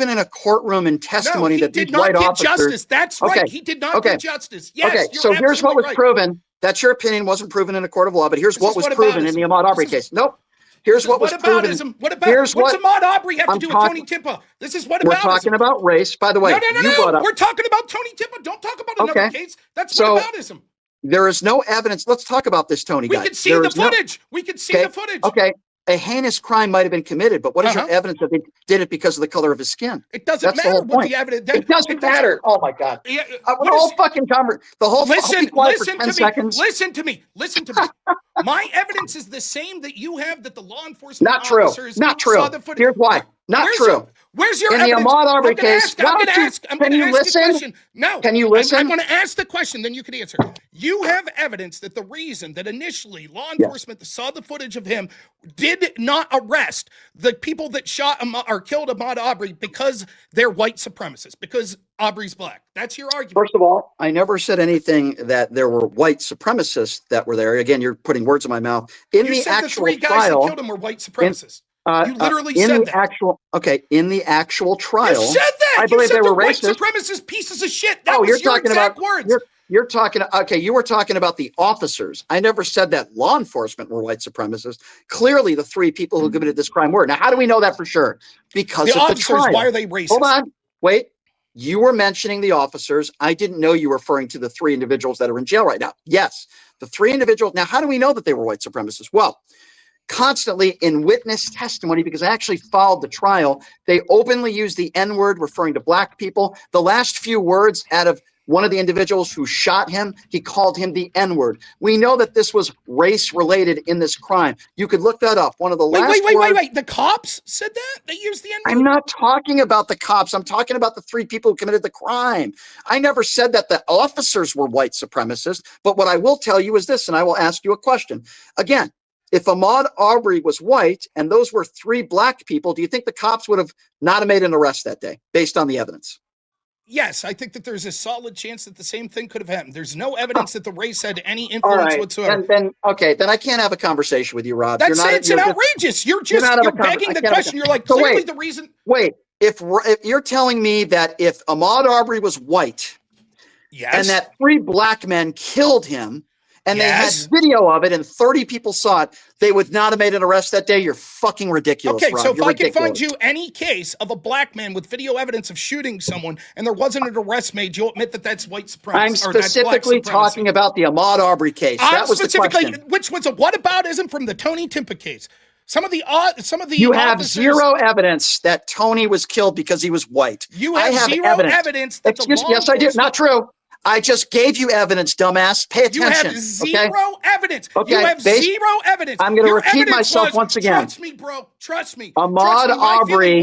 in a courtroom in testimony that these white officers? Justice. That's right. He did not get justice. Yes. Okay. So here's what was proven. That's your opinion. Wasn't proven in a court of law, but here's what was proven in the Ahmaud Arbery case. Nope. Here's what was proven. What's Ahmaud Arbery have to do with Tony Timpa? This is whataboutism. We're talking about race. By the way, no. We're talking about Tony Timpa. Don't talk about another case. That's whataboutism. There is no evidence. Let's talk about this Tony guy. We can see the footage. We can see the footage. Okay. A heinous crime might have been committed, but what is your evidence that they did it because of the color of his skin? It doesn't matter what the evidence. It doesn't matter. Oh my God! The whole fucking conversation. Listen to me. My evidence is the same that you have, that the law enforcement officers saw the footage. Here's why. Not true. Where's your evidence? In the Ahmaud Arbery case, I'm going to ask the question. No. Can you listen? I'm going to ask the question, then you can answer. You have evidence that the reason that initially law enforcement saw the footage of him did not arrest the people that shot or killed Ahmaud Arbery because they're white supremacists, because Arbery's black. That's your argument. First of all, I never said anything that there were white supremacists that were there. Again, you're putting words in my mouth. You said the 3 guys that killed him were white supremacists. You literally said that. In the actual trial. You said that. I believe they were racist. White supremacist pieces of shit. That was your exact words. You're talking, you were talking about the officers. I never said that law enforcement were white supremacists. Clearly, the 3 people who committed this crime were. Now, how do we know that for sure? Because of the trial. Why are they racist? Hold on. Wait. You were mentioning the officers. I didn't know you were referring to the 3 individuals that are in jail right now. Yes, the 3 individuals. Now, how do we know that they were white supremacists? Well, constantly in witness testimony, because I actually followed the trial, they openly used the N-word referring to black people. The last few words out of one of the individuals who shot him, he called him the N-word. We know that this was race-related in this crime. You could look that up. One of the last words. Wait. The cops said that? They used the N-word? I'm not talking about the cops. I'm talking about the 3 people who committed the crime. I never said that the officers were white supremacists, but what I will tell you is this, and I will ask you a question. Again, if Ahmaud Arbery was white and those were 3 black people, do you think the cops would have not made an arrest that day based on the evidence? Yes, I think that there's a solid chance that the same thing could have happened. There's no evidence that the race had any influence whatsoever. Then I can't have a conversation with you, Rob. That's outrageous. You're begging the question. You're like, clearly the reason. Wait, if you're telling me that if Ahmaud Arbery was white, yes, and that 3 black men killed him, and they had video of it and 30 people saw it, they would not have made an arrest that day? You're fucking ridiculous, Okay, Rob. so if I can find you any case of a black man with video evidence of shooting someone and there wasn't an arrest made, you'll admit that that's white supremacy. I'm specifically talking about the Ahmaud Arbery case. That was the question. Which was a whataboutism from the Tony Timpa case. You have zero evidence that Tony was killed because he was white. You have zero evidence that yes, I do. Not true. I just gave you evidence, dumbass. Pay attention. You have zero evidence. Okay. You have zero evidence. I'm going to repeat myself once again. Trust me, bro. Trust me. Ahmaud Arbery.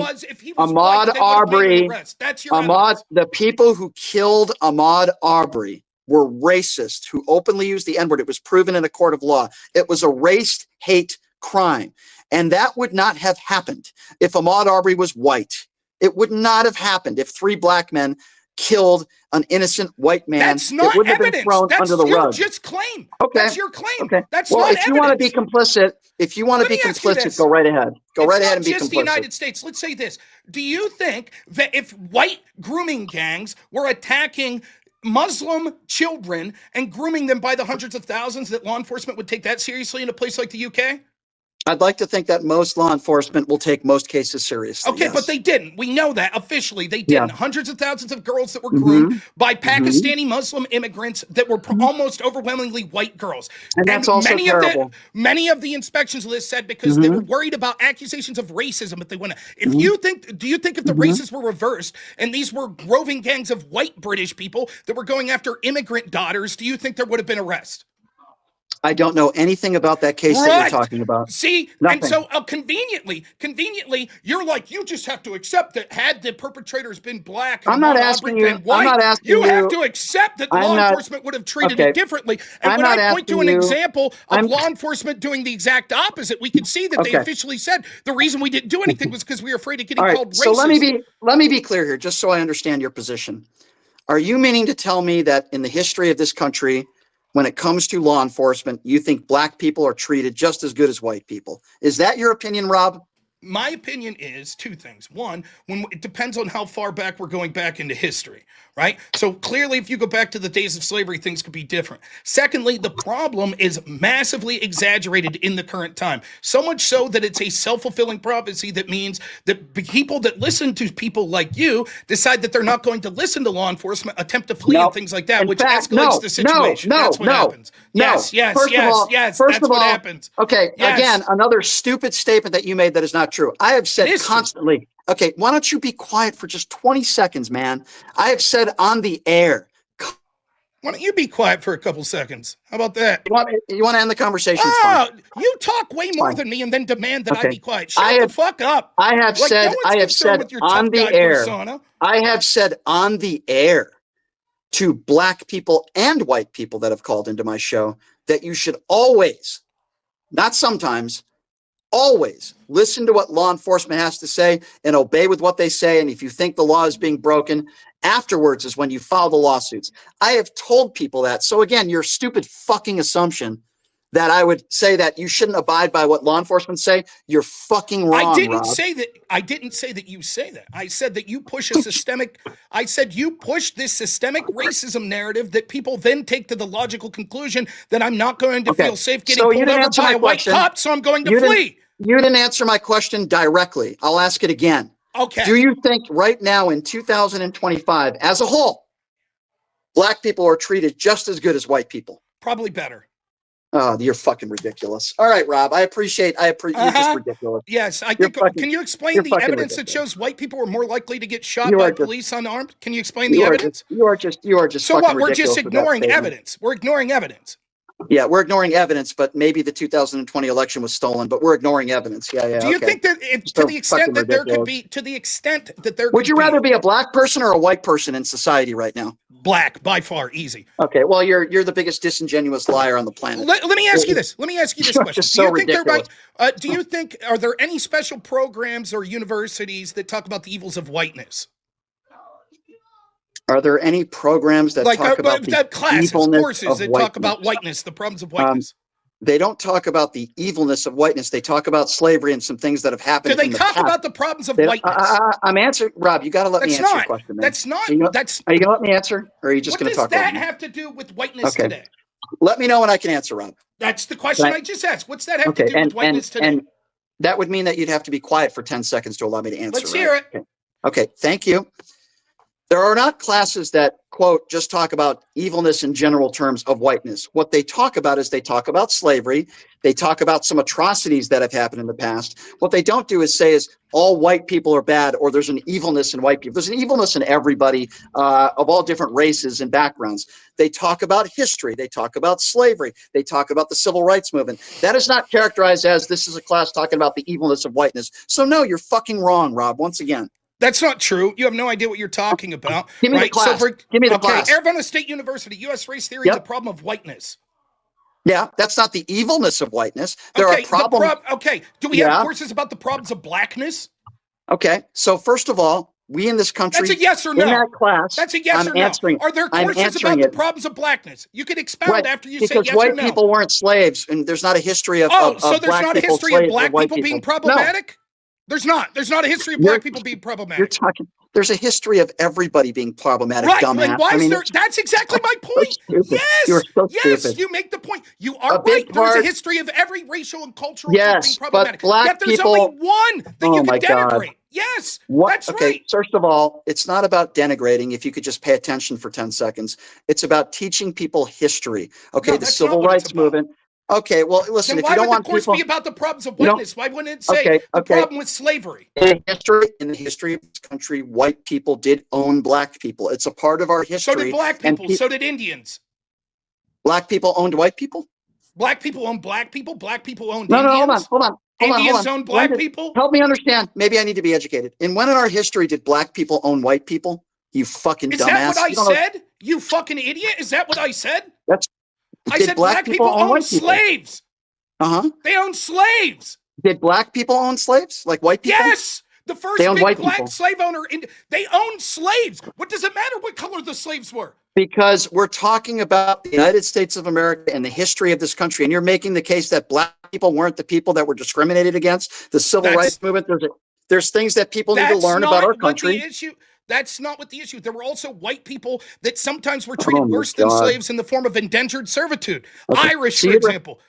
That's your evidence. The people who killed Ahmaud Arbery were racist who openly used the N-word. It was proven in a court of law. It was a race hate crime. And that would not have happened if Ahmaud Arbery was white. It would not have happened if 3 black men killed an innocent white man. That's not evidence. That's your just claim. Okay. That's your claim. Okay. That's well, not if you want to be complicit, go right ahead. Go right ahead and be complicit. It's not just the United States. Let's say this. Do you think that if white grooming gangs were attacking Muslim children and grooming them by the hundreds of thousands, that law enforcement would take that seriously in a place like the UK? I'd like to think that most law enforcement will take most cases seriously. Okay, yes. But they didn't. We know that officially they didn't. Yeah. Hundreds of thousands of girls that were groomed by Pakistani Muslim immigrants that were almost overwhelmingly white girls. And that's also terrible. Many of the inspections list said because they were worried about accusations of racism if they went. If do you think if the races were reversed and these were roving gangs of white British people that were going after immigrant daughters, do you think there would have been arrest? I don't know anything about that case that you're talking about. See, nothing. And so conveniently, you're like, you just have to accept that had the perpetrators been black, and I'm not asking you. White, I'm not asking you. You have to accept that law enforcement would have treated it differently. And when I point to an example of law enforcement doing the exact opposite, we can see that they officially said the reason we didn't do anything was because we were afraid of getting called racist. So let me be clear here, just so I understand your position. Are you meaning to tell me that in the history of this country, when it comes to law enforcement, you think black people are treated just as good as white people? Is that your opinion, Rob? My opinion is 2 things. One, it depends on how far back we're going back into history, right? So clearly, if you go back to the days of slavery, things could be different. Secondly, the problem is massively exaggerated in the current time. So much so that it's a self-fulfilling prophecy that means that people that listen to people like you decide that they're not going to listen to law enforcement, attempt to flee and things like that, which escalates the situation. That's what happens. Yes. That's what happens. Okay, again, another stupid statement that you made that is not true. I have said constantly, okay, why don't you be quiet for just 20 seconds, man? I have said on the air. Why don't you be quiet for a couple seconds? How about that? You want to end the conversation? You talk way more than me and then demand that I be quiet. Shut the fuck up. I have said on the air. I have said on the air to black people and white people that have called into my show that you should always, not sometimes, always listen to what law enforcement has to say and obey with what they say. And if you think the law is being broken, afterwards is when you file the lawsuits. I have told people that. So again, your stupid fucking assumption that I would say that you shouldn't abide by what law enforcement say, you're fucking wrong. I didn't Rob. say that. I didn't say that you say that. I said that you push a systemic. I said you push this systemic racism narrative that people then take to the logical conclusion that I'm not going to feel safe getting pulled over by a white cop, so I'm going to flee. You didn't answer my question directly. I'll ask it again. Okay. Do you think right now in 2025, as a whole, black people are treated just as good as white people? Probably better. Oh, you're fucking ridiculous. All right, Rob. You're just ridiculous. Yes, I think. Can you explain the evidence that shows white people are more likely to get shot by police unarmed? Can you explain the evidence? You are just. So what? We're just ignoring evidence. We're ignoring evidence. Yeah, we're ignoring evidence, but maybe the 2020 election was stolen, but we're ignoring evidence. Yeah. Do you think that to the extent that there could be, would you rather be a black person or a white person in society right now? Black, by far, easy. Okay, well, you're the biggest disingenuous liar on the planet. Let me ask you this. Let me ask you this question. Do you think are there any special programs or universities that talk about the evils of whiteness? Are there any programs that talk about the courses that talk about whiteness, the problems of whiteness? They don't talk about the evilness of whiteness. They talk about slavery and some things that have happened. Do they talk about the problems of whiteness? I'm answering, Rob. You got to let me answer your question, man. That's not. Are you going to let me answer, or are you just going to talk? What does that have to do with whiteness today? Let me know when I can answer, Rob. That's the question I just asked. What's that have to do with whiteness today? And that would mean that you'd have to be quiet for 10 seconds to allow me to answer. Let's hear it. Okay. Thank you. There are not classes that, quote, just talk about evilness in general terms of whiteness. What they talk about is they talk about slavery. They talk about some atrocities that have happened in the past. What they don't do is say is all white people are bad or there's an evilness in white people. There's an evilness in everybody of all different races and backgrounds. They talk about history. They talk about slavery. They talk about the civil rights movement. That is not characterized as this is a class talking about the evilness of whiteness. So no, you're fucking wrong, Rob, once again. That's not true. You have no idea what you're talking about. Give me the class. Give me the class. Arizona State University, U.S. race theory, the problem of whiteness. Yeah, that's not the evilness of whiteness. There are problems. Do we have courses about the problems of blackness? Okay, so first of all, we in this country. That's a yes or no. In that class, that's a yes or no. Are there courses about the problems of blackness? You can expound after you say yes or no. Because white people weren't slaves, and there's not a history of. So there's not a history of black people being problematic? There's not a history of black people being problematic. There's a history of everybody being problematic, dumbass. That's exactly my point. Yes, you make the point. You are right. There's a history of every racial and cultural group being problematic. But black people. Yet there's only one that you can denigrate. Yes, that's right. First of all, it's not about denigrating. If you could just pay attention for 10 seconds, it's about teaching people history. Okay, the civil rights movement. Okay, well, listen, then if you don't want people... Why would the course be about the problems of whiteness? Why wouldn't it say the problem with slavery? In the history of this country, white people did own black people. It's a part of our history. So did black people. So did Indians. Black people owned white people? Black people owned black people? Black people owned Indians? No, hold on. Indians owned black people? Help me understand. Maybe I need to be educated. And when in our history did black people own white people? You fucking dumbass. Is that what I said? You fucking idiot? Is that what I said? I said black people own slaves. They own slaves. Did black people own slaves like white people? Yes. The first big black slave owner. They owned slaves. What does it matter what color the slaves were? Because we're talking about the United States of America and the history of this country. And you're making the case that black people weren't the people that were discriminated against. The civil rights movement. There's things that people need to learn about our country. That's not what the issue. There were also white people that sometimes were treated worse than slaves in the form of indentured servitude. Irish, for example.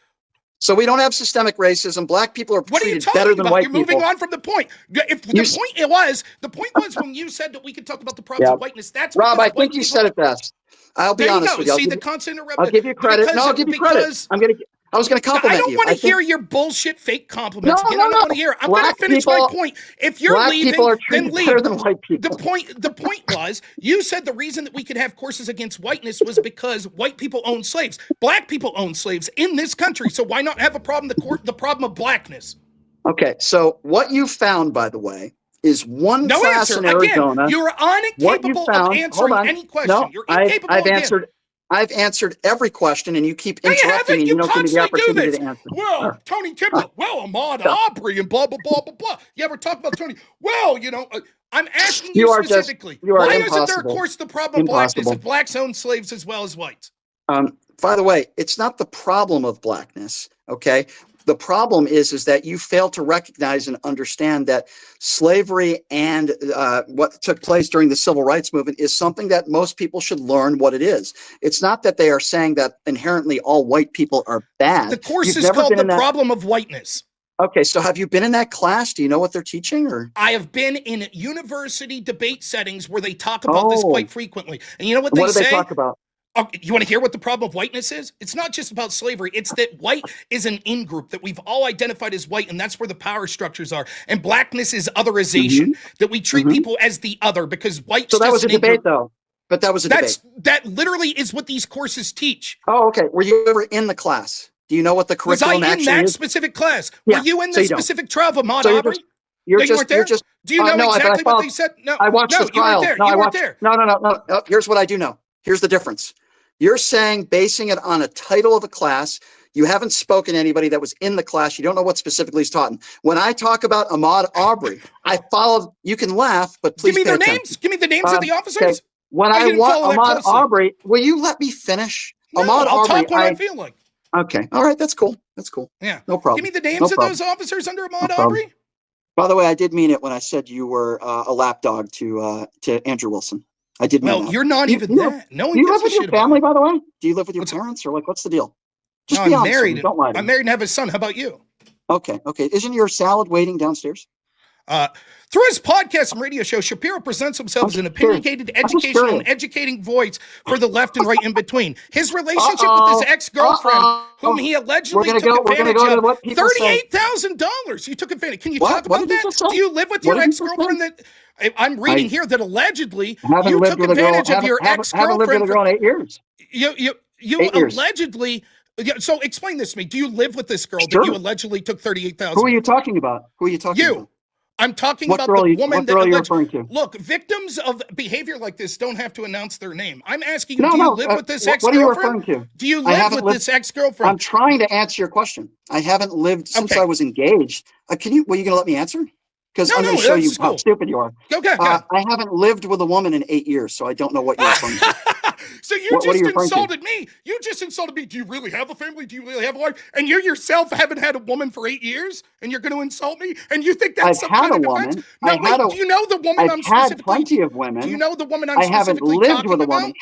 So we don't have systemic racism. Black people are treated better than white people. You're moving on from the point. The point was when you said that we could talk about the problems of whiteness. That's Rob. I think you said it best. I'll be honest with you. See the constant interruption. I'll give you credit. I'll give you credit. I was going to compliment you. I don't want to hear your bullshit fake compliments again. I don't want to hear it. I'm going to finish my point. If you're leaving, then leave. Better than white people. The point was, you said the reason that we could have courses against whiteness was because white people own slaves. Black people own slaves in this country. So why not have the problem of blackness? Okay, so what you found, by the way, is one class in Arizona. Again, you're incapable of answering any question. No, you're incapable I've answered every question, and you keep interrupting me. You don't give me the opportunity to answer. Well, Tony Tippett. Well, Ahmaud Arbery and blah, blah, blah, blah, blah. You ever talk about Tony? Well, I'm asking you specifically. Why isn't there, of course, the problem of blackness if blacks own slaves as well as whites? By the way, it's not the problem of blackness, okay? The problem is that you fail to recognize and understand that slavery and what took place during the civil rights movement is something that most people should learn what it is. It's not that they are saying that inherently all white people are bad. The course is called The Problem of Whiteness. Okay, so have you been in that class? Do you know what they're teaching? Or I have been in university debate settings where they talk about this quite frequently. And you know what they say? What do they talk about? You want to hear what the problem of whiteness is? It's not just about slavery. It's that white is an in-group that we've all identified as white, and that's where the power structures are. And blackness is otherization, that we treat people as the other because white's So that just was a debate, though. But that was a debate. That literally is what these courses teach. Oh, okay. Were you ever in the class? Do you know what the curriculum actually is? Was I in that specific class? Were you in the specific trial of Ahmaud Arbery? You weren't there? Do you know exactly what they said? No, I watched the trial. You weren't there. No. Here's what I do know. Here's the difference. You're saying basing it on a title of a class. You haven't spoken to anybody that was in the class. You don't know what specifically is taught. When I talk about Ahmaud Arbery, I followed. You can laugh, but please give me their names. Give me the names of the officers. Okay. When I want Ahmaud Arbery, will you let me finish? No, I'll talk when I feel like. Okay. All right. That's cool. Yeah. No problem. Give me the names of those officers under Ahmaud Arbery. By the way, I did mean it when I said you were a lapdog to Andrew Wilson. I did mean that. Well, you're not even that. No one do you live with your family, by the way? Do you live with your What's parents, or what's the deal? Just be honest. Married. Don't lie to me. I'm married and have a son. How about you? Okay. Isn't your salad waiting downstairs? Through his podcast and radio show, Shapiro presents himself as an opinionated, educational, and educating voice for the left and right in between. His relationship with his ex-girlfriend, whom he allegedly took advantage of, $38,000. You took advantage. Can you talk about that? Do you live with your ex-girlfriend? That I'm reading here that allegedly you took advantage of your ex-girlfriend. Haven't lived with a girl in 8 years. You allegedly. So explain this to me. Do you live with this girl that you allegedly took $38,000? Who are you talking about? You. I'm talking about the woman that you're referring to. Look, victims of behavior like this don't have to announce their name. I'm asking you, do you live with this ex-girlfriend? What are you referring to? Do you live with this ex-girlfriend? I'm trying to answer your question. I haven't lived since I was engaged. Were you going to let me answer? Because I'm going to show you how stupid you are. Okay. I haven't lived with a woman in 8 years, so I don't know what you're referring to. So you just insulted me. You just insulted me. Do you really have a family? Do you really have a wife? And you yourself haven't had a woman for 8 years, and you're going to insult me? And you think that's some kind of offense? No, wait. Do you know the woman I'm specifically? I've had plenty of women. Do you know the woman I'm specifically talking about? I haven't lived with a woman.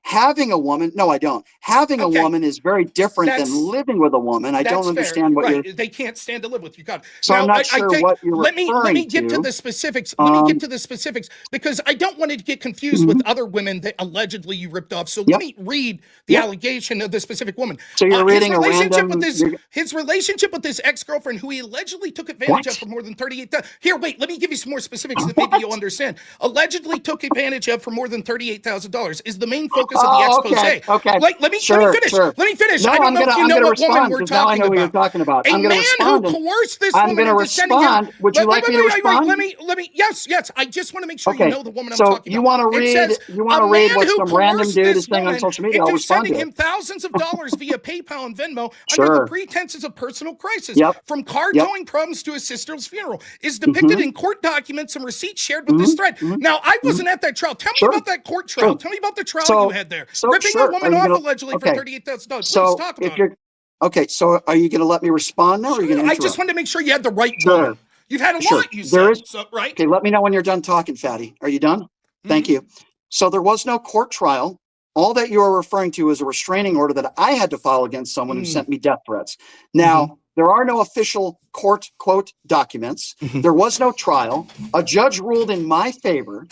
Having a woman, no, I don't. Having a woman is very different than living with a woman. I don't understand what you're. They can't stand to live with you. God. So now, I'm not sure what you're referring to. Let me get to the specifics. Let me get to the specifics because I don't want to get confused with other women that allegedly you ripped off. So let me read the allegation of the specific woman. So you're reading his relationship with this ex-girlfriend who he allegedly took advantage of for more than $38,000. Here, wait. Let me give you some more specifics that maybe you'll understand. Allegedly took advantage of for more than $38,000 is the main focus of the expose. Okay. Let me finish. Let me finish. No, I don't know if you know what woman we're talking about. I know what you're talking about. A man who coerced this woman into sending him. Would you like me to respond? Let me. Yes. I just want to make sure you know the woman I'm talking about. So you want to read what some random dude is saying on social media? I'll respond to it. Sending him thousands of dollars via PayPal and Venmo under the pretenses of personal crisis, from car towing problems to his sister's funeral, is depicted in court documents and receipts shared with this thread. Now, I wasn't at that trial. Tell me about that court trial. Tell me about the trial you had there. Ripping a woman off allegedly for $38,000. Please talk about it. Okay, so are you going to let me respond now, or are you going to interrupt? I just wanted to make sure you had the right woman. You've had a lot, you said, right? Okay, let me know when you're done talking, fatty. Are you done? Thank you. So there was no court trial. All that you are referring to is a restraining order that I had to file against someone who sent me death threats. Now, there are no official court, quote, documents. There was no trial. A judge ruled in my favor.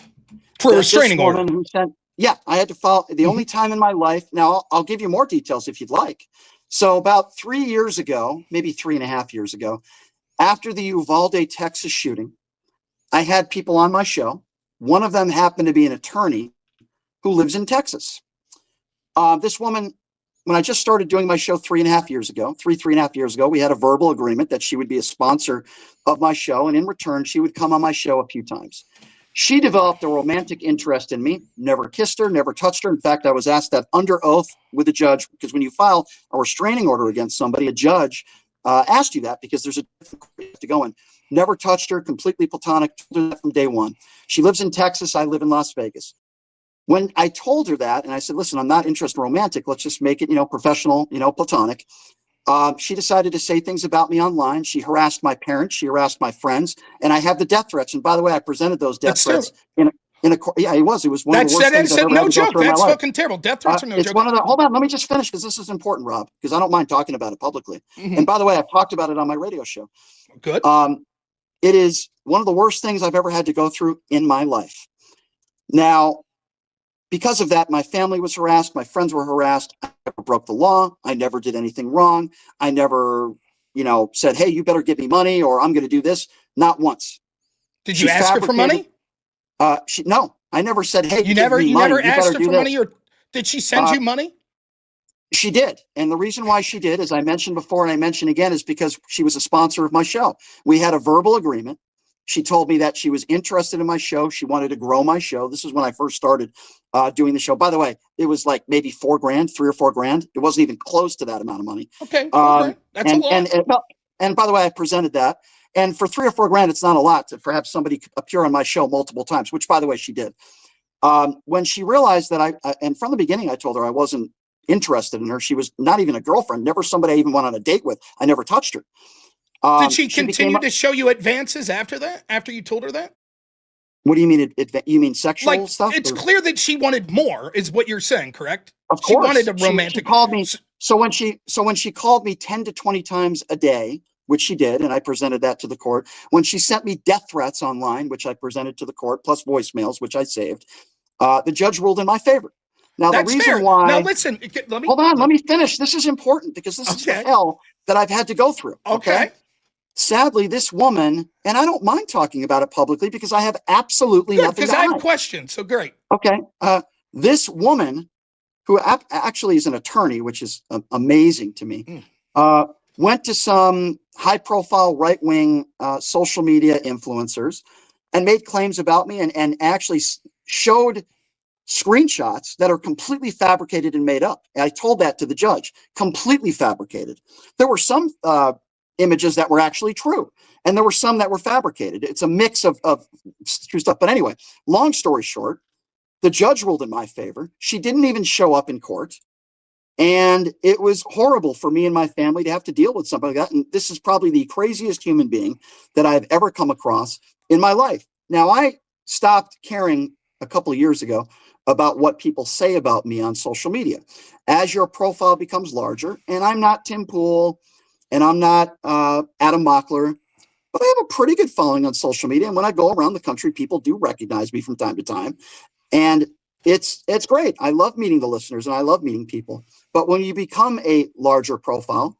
For a restraining order. I had to file the only time in my life. Now, I'll give you more details if you'd like. So about 3 years ago, maybe 3.5 years ago, after the Uvalde, Texas shooting, I had people on my show. One of them happened to be an attorney who lives in Texas. This woman, when I just started doing my show 3.5 years ago, we had a verbal agreement that she would be a sponsor of my show. And in return, she would come on my show a few times. She developed a romantic interest in me, never kissed her, never touched her. In fact, I was asked that under oath with a judge, because when you file a restraining order against somebody, a judge asked you that because there's a different to go in. Never touched her, completely platonic, told her that from day one. She lives in Texas. I live in Las Vegas. When I told her that, and I said, listen, I'm not interested in romantic. Let's just make it, professional, platonic. She decided to say things about me online. She harassed my parents. She harassed my friends. And I have the death threats. And by the way, I presented those death threats in a court. Yeah, it was. It was one of the worst things I've ever had to go through in my life. That's fucking terrible. Death threats are no joke. Hold on. Let me just finish because this is important, Rob, because I don't mind talking about it publicly. And by the way, I've talked about it on my radio show. Good. It is one of the worst things I've ever had to go through in my life. Now, because of that, my family was harassed. My friends were harassed. I never broke the law. I never did anything wrong. I never, said, hey, you better give me money or I'm going to do this. Not once. Did you ask her for money? No, I never said, hey, you give me money. never You asked better her do for this. money, or did she send you money? She did. And the reason why she did, as I mentioned before, and I mention again, is because she was a sponsor of my show. We had a verbal agreement. She told me that she was interested in my show. She wanted to grow my show. This is when I first started doing the show. By the way, it was like maybe $4,000, $3,000 or $4,000. It wasn't even close to that amount of money. Okay, $4,000. That's a lot. And by the way, I presented that. And for $3,000 or $4,000, it's not a lot to have somebody appear on my show multiple times, which, by the way, she did. When she realized that and from the beginning, I told her I wasn't interested in her. She was not even a girlfriend, never somebody I even went on a date with. I never touched her. Did she continue to show you advances after that, after you told her that? What do you mean? You mean sexual stuff? It's clear that she wanted more, is what you're saying, correct? Of course. She wanted a romantic. She called me. So when she called me 10 to 20 times a day, which she did, and I presented that to the court. When she sent me death threats online, which I presented to the court, plus voicemails, which I saved, the judge ruled in my favor. Now, that's the reason fair. why. Now, listen. Let me finish. This is important because this is the hell that I've had to go through. Okay. Sadly, this woman, and I don't mind talking about it publicly because I have absolutely nothing to hide. Because I have questions. So great. Okay. This woman, who actually is an attorney, which is amazing to me, went to some high-profile right-wing social media influencers and made claims about me and actually showed screenshots that are completely fabricated and made up. And I told that to the judge, completely fabricated. There were some images that were actually true, and there were some that were fabricated. It's a mix of true stuff. But anyway, long story short, the judge ruled in my favor. She didn't even show up in court. And it was horrible for me and my family to have to deal with something like that. And this is probably the craziest human being that I've ever come across in my life. Now, I stopped caring a couple of years ago about what people say about me on social media. As your profile becomes larger, and I'm not Tim Pool, and I'm not Adam Mockler, but I have a pretty good following on social media. And when I go around the country, people do recognize me from time to time. And it's great. I love meeting the listeners and I love meeting people. But when you become a larger profile,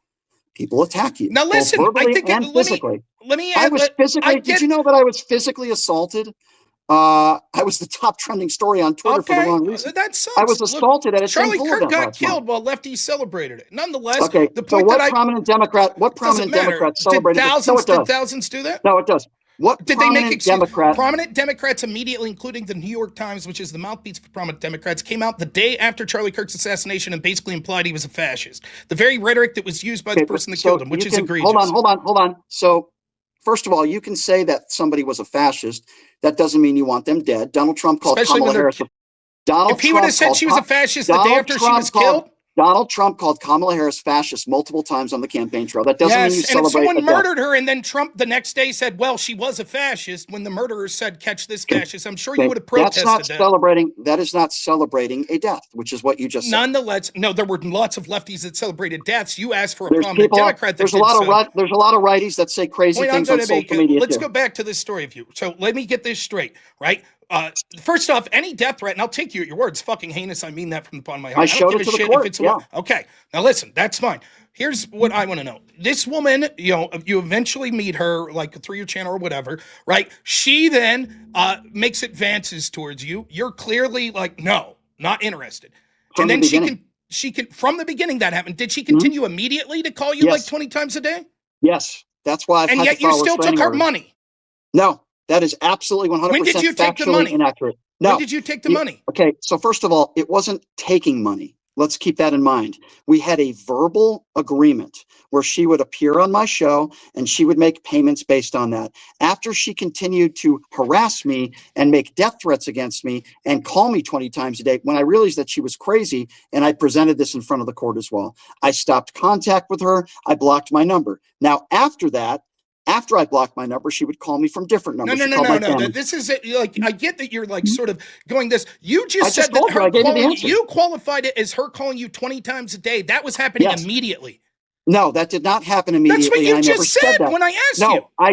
people attack you. Now listen, I think physically. Let me I was physically. Did you know that I was physically assaulted? I was the top trending story on Twitter for the wrong reason. That sucks. I was assaulted at a Charlie Tim Pool Kirk event got killed while lefties celebrated it. Nonetheless, okay. The point what prominent Democrat celebrated? Did thousands do that? No, it does. What did they make Democrat? Prominent Democrats immediately, including the New York Times, which is the mouthpiece for prominent Democrats, came out the day after Charlie Kirk's assassination and basically implied he was a fascist. The very rhetoric that was used by the person that killed him, which is egregious. Hold on. So, first of all, you can say that somebody was a fascist. That doesn't mean you want them dead. Donald Trump called Kamala Harris. If he would have said she was a fascist the day after she was killed. Donald Trump called Kamala Harris fascist multiple times on the campaign trail. That doesn't mean you celebrate. And if someone murdered her and then Trump the next day said, well, she was a fascist, when the murderer said, catch this fascist, I'm sure you would have protested that. That is not celebrating a death, which is what you just said. Nonetheless, no, there were lots of lefties that celebrated deaths. You asked for a prominent Democrat that there's a lot of righties that say crazy things on social media. Let's go back to this story of you. So let me get this straight, right? First off, any death threat, and I'll take you at your word, it's fucking heinous. I mean that from the bottom of my heart. I showed it to the court. Okay, now listen, that's fine. Here's what I want to know. This woman, you eventually meet her, like through your channel or whatever, right? She then makes advances towards you. You're clearly like, no, not interested. And then she can, from the beginning that happened. Did she continue immediately to call you like 20 times a day? Yes, that's why. And yet you still took her money. No. That is absolutely 100% when did you take the money? Inaccurate. No. When did you take the money? Okay, so first of all, it wasn't taking money. Let's keep that in mind. We had a verbal agreement where she would appear on my show and she would make payments based on that. After she continued to harass me and make death threats against me and call me 20 times a day, when I realized that she was crazy, and I presented this in front of the court as well, I stopped contact with her. I blocked my number. Now, after that, after I blocked my number, she would call me from different numbers. No. This is it. Like, I get that you're like sort of going this. You just said that her calling you qualified it as her calling you 20 times a day. That was happening immediately. No, that did not happen immediately. That's what you just said when I asked you. No, I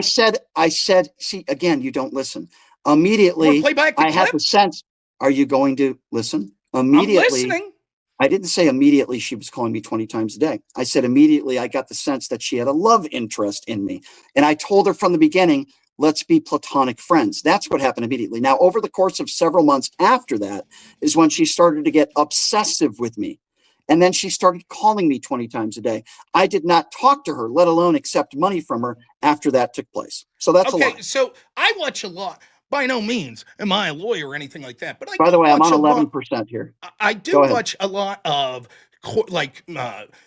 said, see, again, you don't listen. Immediately, I had the sense. are you going to listen? I'm Immediately, listening. I didn't say immediately she was calling me 20 times a day. I said immediately I got the sense that she had a love interest in me. And I told her from the beginning, let's be platonic friends. That's what happened immediately. Now, over the course of several months after that is when she started to get obsessive with me. And then she started calling me 20 times a day. I did not talk to her, let alone accept money from her after that took place. So that's a lie. So I watch a lot. By no means am I a lawyer or anything like that, but I By the do way, I'm watch on a lot. 11% here. I Go do ahead. watch a lot of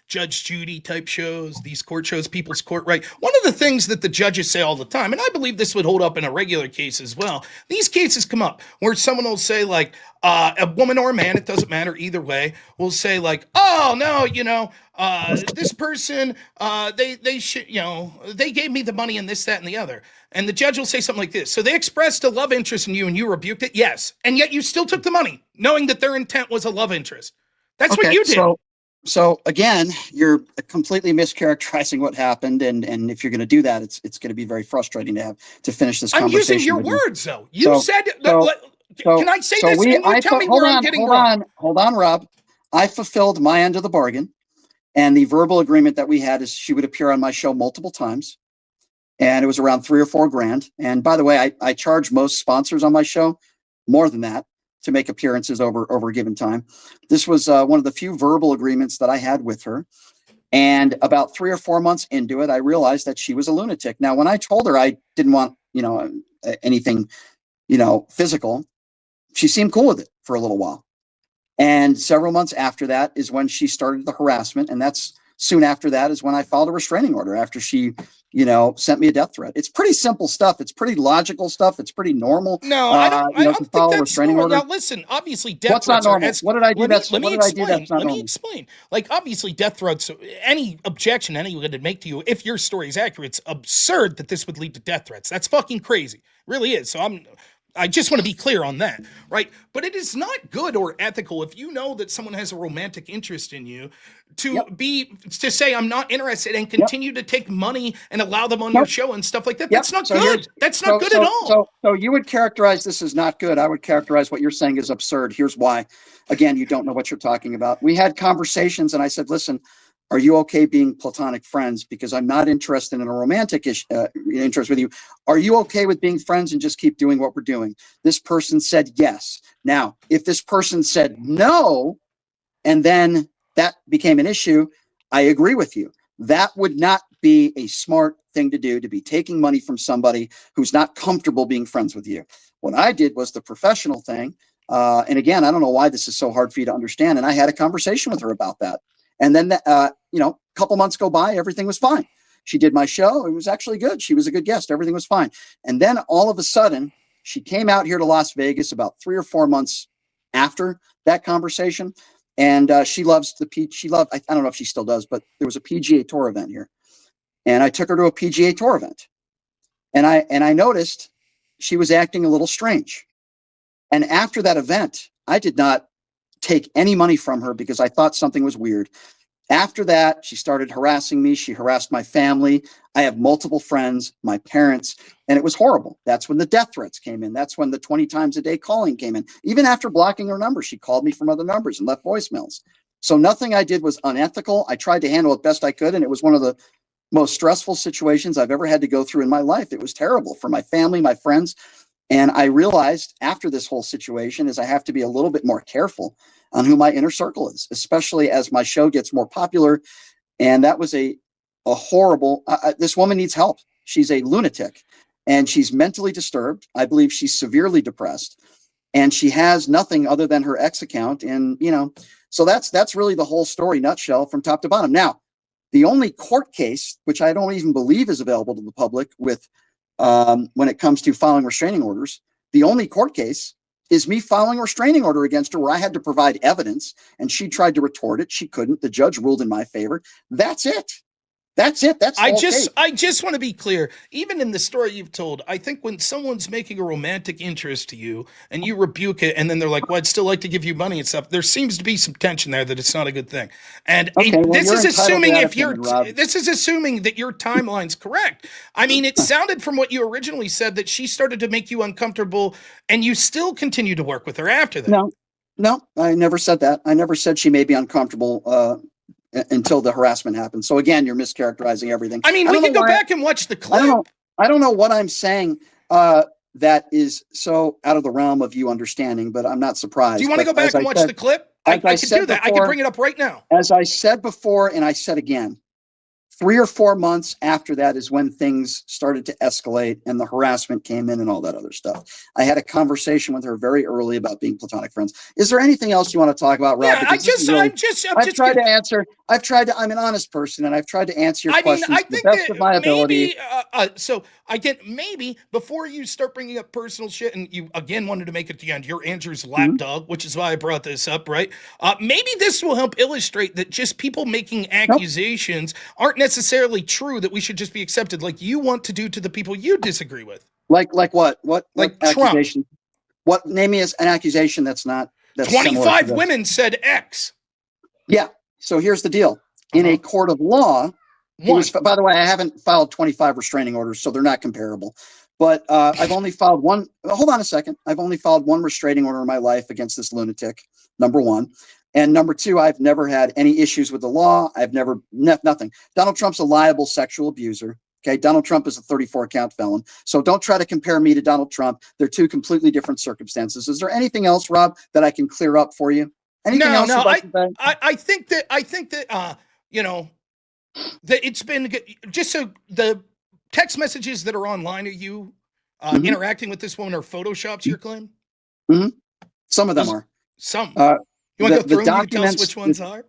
Judge Judy type shows, these court shows, People's Court, right? One of the things that the judges say all the time, and I believe this would hold up in a regular case as well, these cases come up where someone will say, like, a woman or a man, it doesn't matter either way, will say, like, oh, no, this person, they should, they gave me the money and this, that, and the other. And the judge will say something like this. So they expressed a love interest in you and you rebuked it? Yes. And yet you still took the money, knowing that their intent was a love interest. That's what you did. So again, you're completely mischaracterizing what happened, and if you're going to do that, it's going to be very frustrating to finish this conversation. I'm using your words, though. You said. Can I say this? And you tell me where I'm getting wrong. Hold on, Rob. I fulfilled my end of the bargain, and the verbal agreement that we had is she would appear on my show multiple times, and it was around $3 or $4 grand. And by the way, I charge most sponsors on my show more than that to make appearances over a given time. This was one of the few verbal agreements that I had with her. And about 3 or 4 months into it, I realized that she was a lunatic. Now, when I told her I didn't want, anything, physical, she seemed cool with it for a little while. And several months after that is when she started the harassment. And that's soon after that is when I filed a restraining order after she, sent me a death threat. It's pretty simple stuff. It's pretty logical stuff. It's pretty normal. No, I don't think that's normal. Order. Now, listen, obviously death What's threats not normal? What did I do? Let me explain. Like, obviously death threats, any objection anyone would make to you, if your story is accurate, it's absurd that this would lead to death threats. That's fucking crazy. It really is. So I just want to be clear on that, right? But it is not good or ethical if you know that someone has a romantic interest in you to say I'm not interested and continue to take money and allow them on your show and stuff like that. That's not good. That's not good at all. So you would characterize this as not good. I would characterize what you're saying as absurd. Here's why. Again, you don't know what you're talking about. We had conversations and I said, listen, are you okay being platonic friends? Because I'm not interested in a romantic interest with you. Are you okay with being friends and just keep doing what we're doing? This person said yes. Now, if this person said no, and then that became an issue, I agree with you. That would not be a smart thing to do, to be taking money from somebody who's not comfortable being friends with you. What I did was the professional thing. And again, I don't know why this is so hard for you to understand. And I had a conversation with her about that. And then, a couple months go by, everything was fine. She did my show. It was actually good. She was a good guest. Everything was fine. And then all of a sudden, she came out here to Las Vegas about 3 or 4 months after that conversation. And she loves I don't know if she still does, but there was a PGA Tour event here. And I took her to a PGA Tour event. And I noticed she was acting a little strange. And after that event, I did not take any money from her because I thought something was weird. After that, she started harassing me. She harassed my family. I have multiple friends, my parents, and it was horrible. That's when the death threats came in. That's when the 20 times a day calling came in. Even after blocking her number, she called me from other numbers and left voicemails. So nothing I did was unethical. I tried to handle it best I could, and it was one of the most stressful situations I've ever had to go through in my life. It was terrible for my family, my friends. And I realized after this whole situation is I have to be a little bit more careful on who my inner circle is, especially as my show gets more popular. And that was a horrible, this woman needs help. She's a lunatic and she's mentally disturbed. I believe she's severely depressed and she has nothing other than her ex account. And, so that's really the whole story nutshell from top to bottom. Now, the only court case, which I don't even believe is available to the public with, when it comes to filing restraining orders, the only court case is me filing a restraining order against her where I had to provide evidence and she tried to retort it. She couldn't. The judge ruled in my favor. That's it. That's it. That's I just want to be clear. Even in the story you've told, I think when someone's making a romantic interest to you and you rebuke it, and then they're like, "Well, I'd still like to give you money and stuff," there seems to be some tension there that it's not a good thing. And this is assuming this is assuming that your timeline's correct. I mean, it sounded from what you originally said that she started to make you uncomfortable, and you still continue to work with her after that. No, I never said that. I never said she made me uncomfortable. Until the harassment happened. So again, you're mischaracterizing everything. I mean, we can go back and watch the clip. I don't know what I'm saying that is so out of the realm of you understanding, but I'm not surprised. Do you want to go back and watch the clip? I can do that. I can bring it up right now. As I said before, and I said again, 3 or 4 months after that is when things started to escalate and the harassment came in and all that other stuff. I had a conversation with her very early about being platonic friends. Is there anything else you want to talk about, Rob? Yeah, I'm an honest person, and I've tried to answer your questions to the best of my ability. So I get maybe before you start bringing up personal shit, and you again wanted to make it the end, you're Andrew's lapdog, which is why I brought this up, right? Maybe this will help illustrate that just people making accusations aren't necessarily true, that we should just be accepted like you want to do to the people you disagree with. Like what? Like accusation? Trump. What, name me as an accusation that's 25 women said X. Yeah. So here's the deal. In a court of law, by the way, I haven't filed 25 restraining orders, so they're not comparable. But I've only filed one. Hold on a second. I've only filed one restraining order in my life against this lunatic, number one. And number two, I've never had any issues with the law. I've never, nothing. Donald Trump's a liable sexual abuser. Okay. Donald Trump is a 34-count felon. So don't try to compare me to Donald Trump. They're two completely different circumstances. Is there anything else, Rob, that I can clear up for you? Anything else? I think that, you know, that it's been just so the text messages that are online, are you interacting with this woman or photoshops, your claim? Some of them are. Some. You want to go through them and tell us which ones are?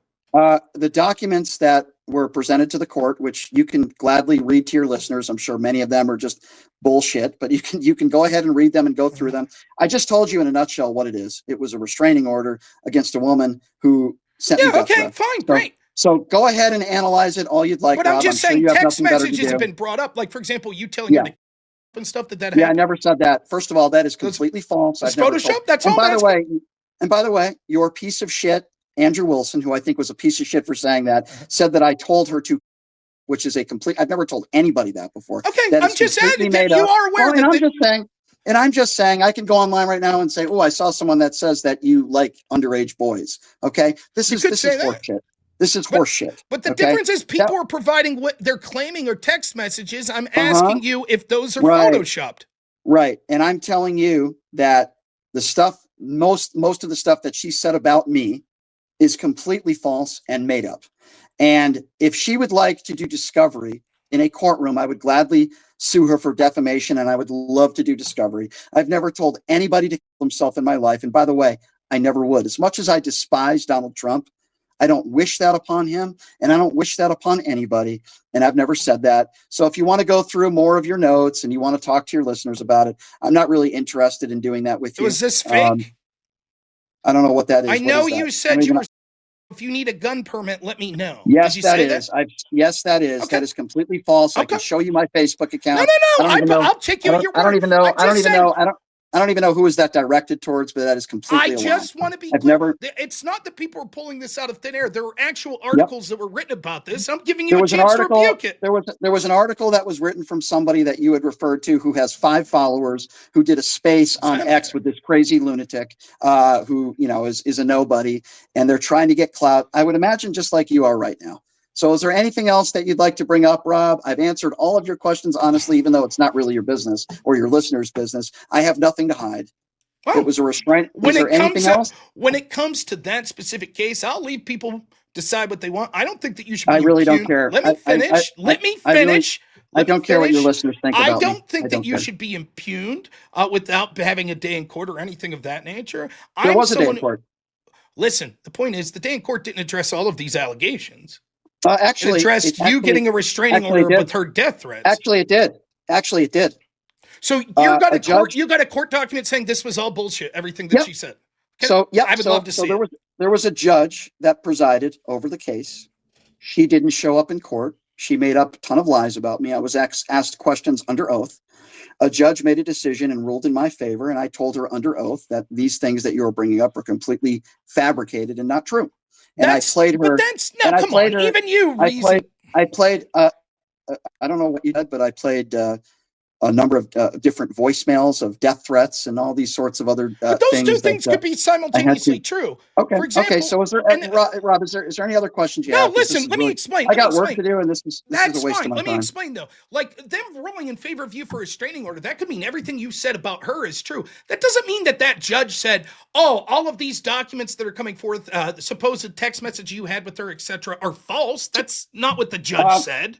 The documents that were presented to the court, which you can gladly read to your listeners. I'm sure many of them are just bullshit, but you can go ahead and read them and go through them. I just told you in a nutshell what it is. It was a restraining order against a woman who sent me death threats. Fine, great. So go ahead and analyze it all you'd like. But Rob. I'm just saying, text messages have been brought up. Like, for example, you telling her to and stuff that happened. I never said that. First of all, that is completely false. It's Photoshop. That's all. And by the way, your piece of shit, Andrew Wilson, who I think was a piece of shit for saying that, said that I told her to, which is a complete. I've never told anybody that before. Okay, I'm just saying that you are aware. I'm just saying, I can go online right now and say, "Oh, I saw someone that says that you like underage boys." Okay, this is horseshit. This is horseshit. But the difference is people are providing what they're claiming are text messages. I'm asking you if those are photoshopped. Right, and I'm telling you that the stuff, most of the stuff that she said about me is completely false and made up. And if she would like to do discovery in a courtroom, I would gladly sue her for defamation, and I would love to do discovery. I've never told anybody to kill himself in my life. And by the way, I never would. As much as I despise Donald Trump, I don't wish that upon him, and I don't wish that upon anybody. And I've never said that. So if you want to go through more of your notes and you want to talk to your listeners about it, I'm not really interested in doing that with you. Was this fake? I don't know what that is. I know you said you were. If you need a gun permit, let me know. Yes, that is. Yes, that is. Okay. That is completely false. Okay. I can show you my Facebook account. No. I'll take you at your word. I don't even know who is that directed towards, but that is completely. I just want to be clear. It's not that people are pulling this out of thin air. There are actual articles that were written about this. I'm giving you a chance to rebuke it. There was an article that was written from somebody that you had referred to who has 5 followers who did a space on X with this crazy lunatic who is a nobody, and they're trying to get clout. I would imagine just like you are right now. So is there anything else that you'd like to bring up, Rob? I've answered all of your questions honestly, even though it's not really your business or your listeners' business. I have nothing to hide. Well, it was a restraint. Is there anything else? When it comes to that specific case, I'll leave people decide what they want. I don't think that you should be I really don't care. Let me finish. Let me finish. I don't care what your listeners think about me. I don't think that you should be impugned without having a day in court or anything of that nature. There was a day in court. Listen, the point is the day in court didn't address all of these allegations. Actually, it addressed you getting a restraining order with her death threats. Actually, it did. So you got a court. You got a court document saying this was all bullshit. Everything that she said. I would love to see. There was a judge that presided over the case. She didn't show up in court. She made up a ton of lies about me. I was asked questions under oath. A judge made a decision and ruled in my favor, and I told her under oath that these things that you were bringing up are completely fabricated and not true. And I played her. But that's no. Come on, even you. I played. I don't know what you did, but I played a number of different voicemails of death threats and all these sorts of other but those things. Two things could be simultaneously true. Okay. For example, okay. So is there, Rob? Is there any other questions you have? No, listen. Let me explain. I got work to do, and this is a waste of my time. Let me explain though. Like them ruling in favor of you for a restraining order, that could mean everything you said about her is true. That doesn't mean that judge said, "Oh, all of these documents that are coming forth, the supposed text message you had with her, etc., are false." That's not what the judge said.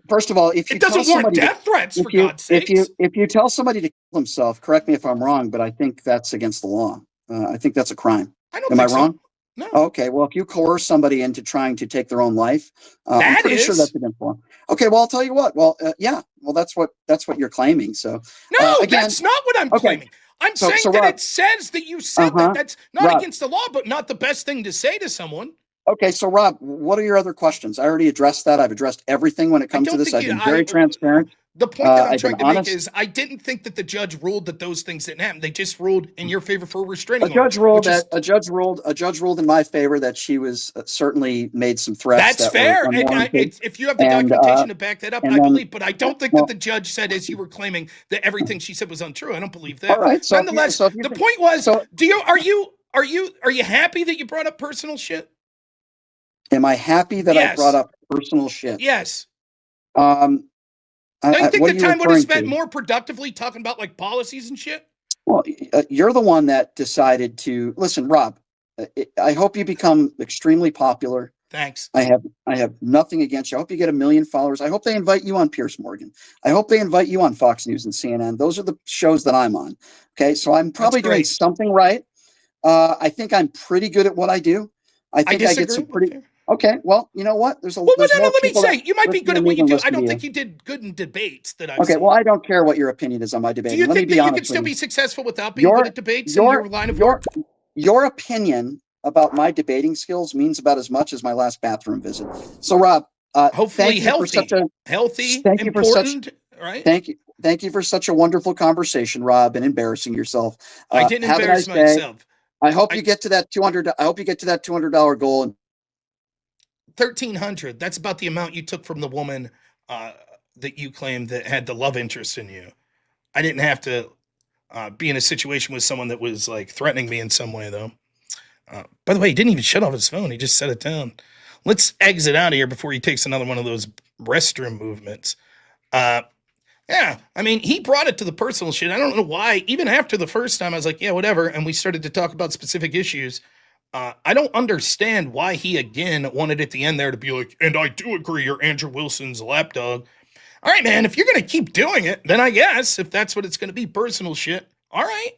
First of all, if you it doesn't warrant death threats, for God's sake. If you tell somebody to kill himself, correct me if I'm wrong, but I think that's against the law. I think that's a crime. Am I wrong? No. Okay. Well, if you coerce somebody into trying to take their own life, I'm pretty sure that's against the law. Okay. Well, I'll tell you what. Well, yeah. Well, that's what you're claiming. So no, that's not what I'm claiming. I'm saying that Rob, it says that you said that. That's not against the law, but not the best thing to say to someone. Okay, so Rob, what are your other questions? I already addressed that. I've addressed everything when it comes to this. I've been very transparent. The point that I'm trying to make is I didn't think that the judge ruled that those things didn't happen. They just ruled in your favor for restraining order. A judge ruled in my favor that she was certainly made some threats. That's fair. If you have the documentation to back that up, I believe. But I don't think that the judge said, as you were claiming, that everything she said was untrue. I don't believe that. All right. So nonetheless, the point was, are you happy that you brought up personal shit? Am I happy that I brought up personal shit? Yes. Don't you think the time would have spent more productively talking about like policies and shit? Well, you're the one that decided to listen, Rob. I hope you become extremely popular. Thanks. I have nothing against you. I hope you get 1 million followers. I hope they invite you on Piers Morgan. I hope they invite you on Fox News and CNN. Those are the shows that I'm on. Okay, so I'm probably doing something right. I think I'm pretty good at what I do. I think I get some pretty. Okay, well, you know what? Let me say, you might be good at what you do. I don't think you did good in debates that I've seen. Well, I don't care what your opinion is on my debate. Do you think that you can still be successful without being good at debates in your line of work? Your opinion about my debating skills means about as much as my last bathroom visit. So, Rob, hopefully healthy, important, right? Thank you for such a wonderful conversation, Rob, and embarrassing yourself. I didn't embarrass myself. I hope you get to that $200. I hope you get to that $200 goal. 1,300. That's about the amount you took from the woman that you claimed that had the love interest in you. I didn't have to be in a situation with someone that was like threatening me in some way, though. By the way, he didn't even shut off his phone. He just set it down. Let's exit out of here before he takes another one of those restroom movements. Yeah, I mean, he brought it to the personal shit. I don't know why. Even after the first time, I was like, yeah, whatever. And we started to talk about specific issues. I don't understand why he again wanted at the end there to be like, and I do agree you're Andrew Wilson's lapdog. All right, man, if you're going to keep doing it, then I guess if that's what it's going to be, personal shit. All right.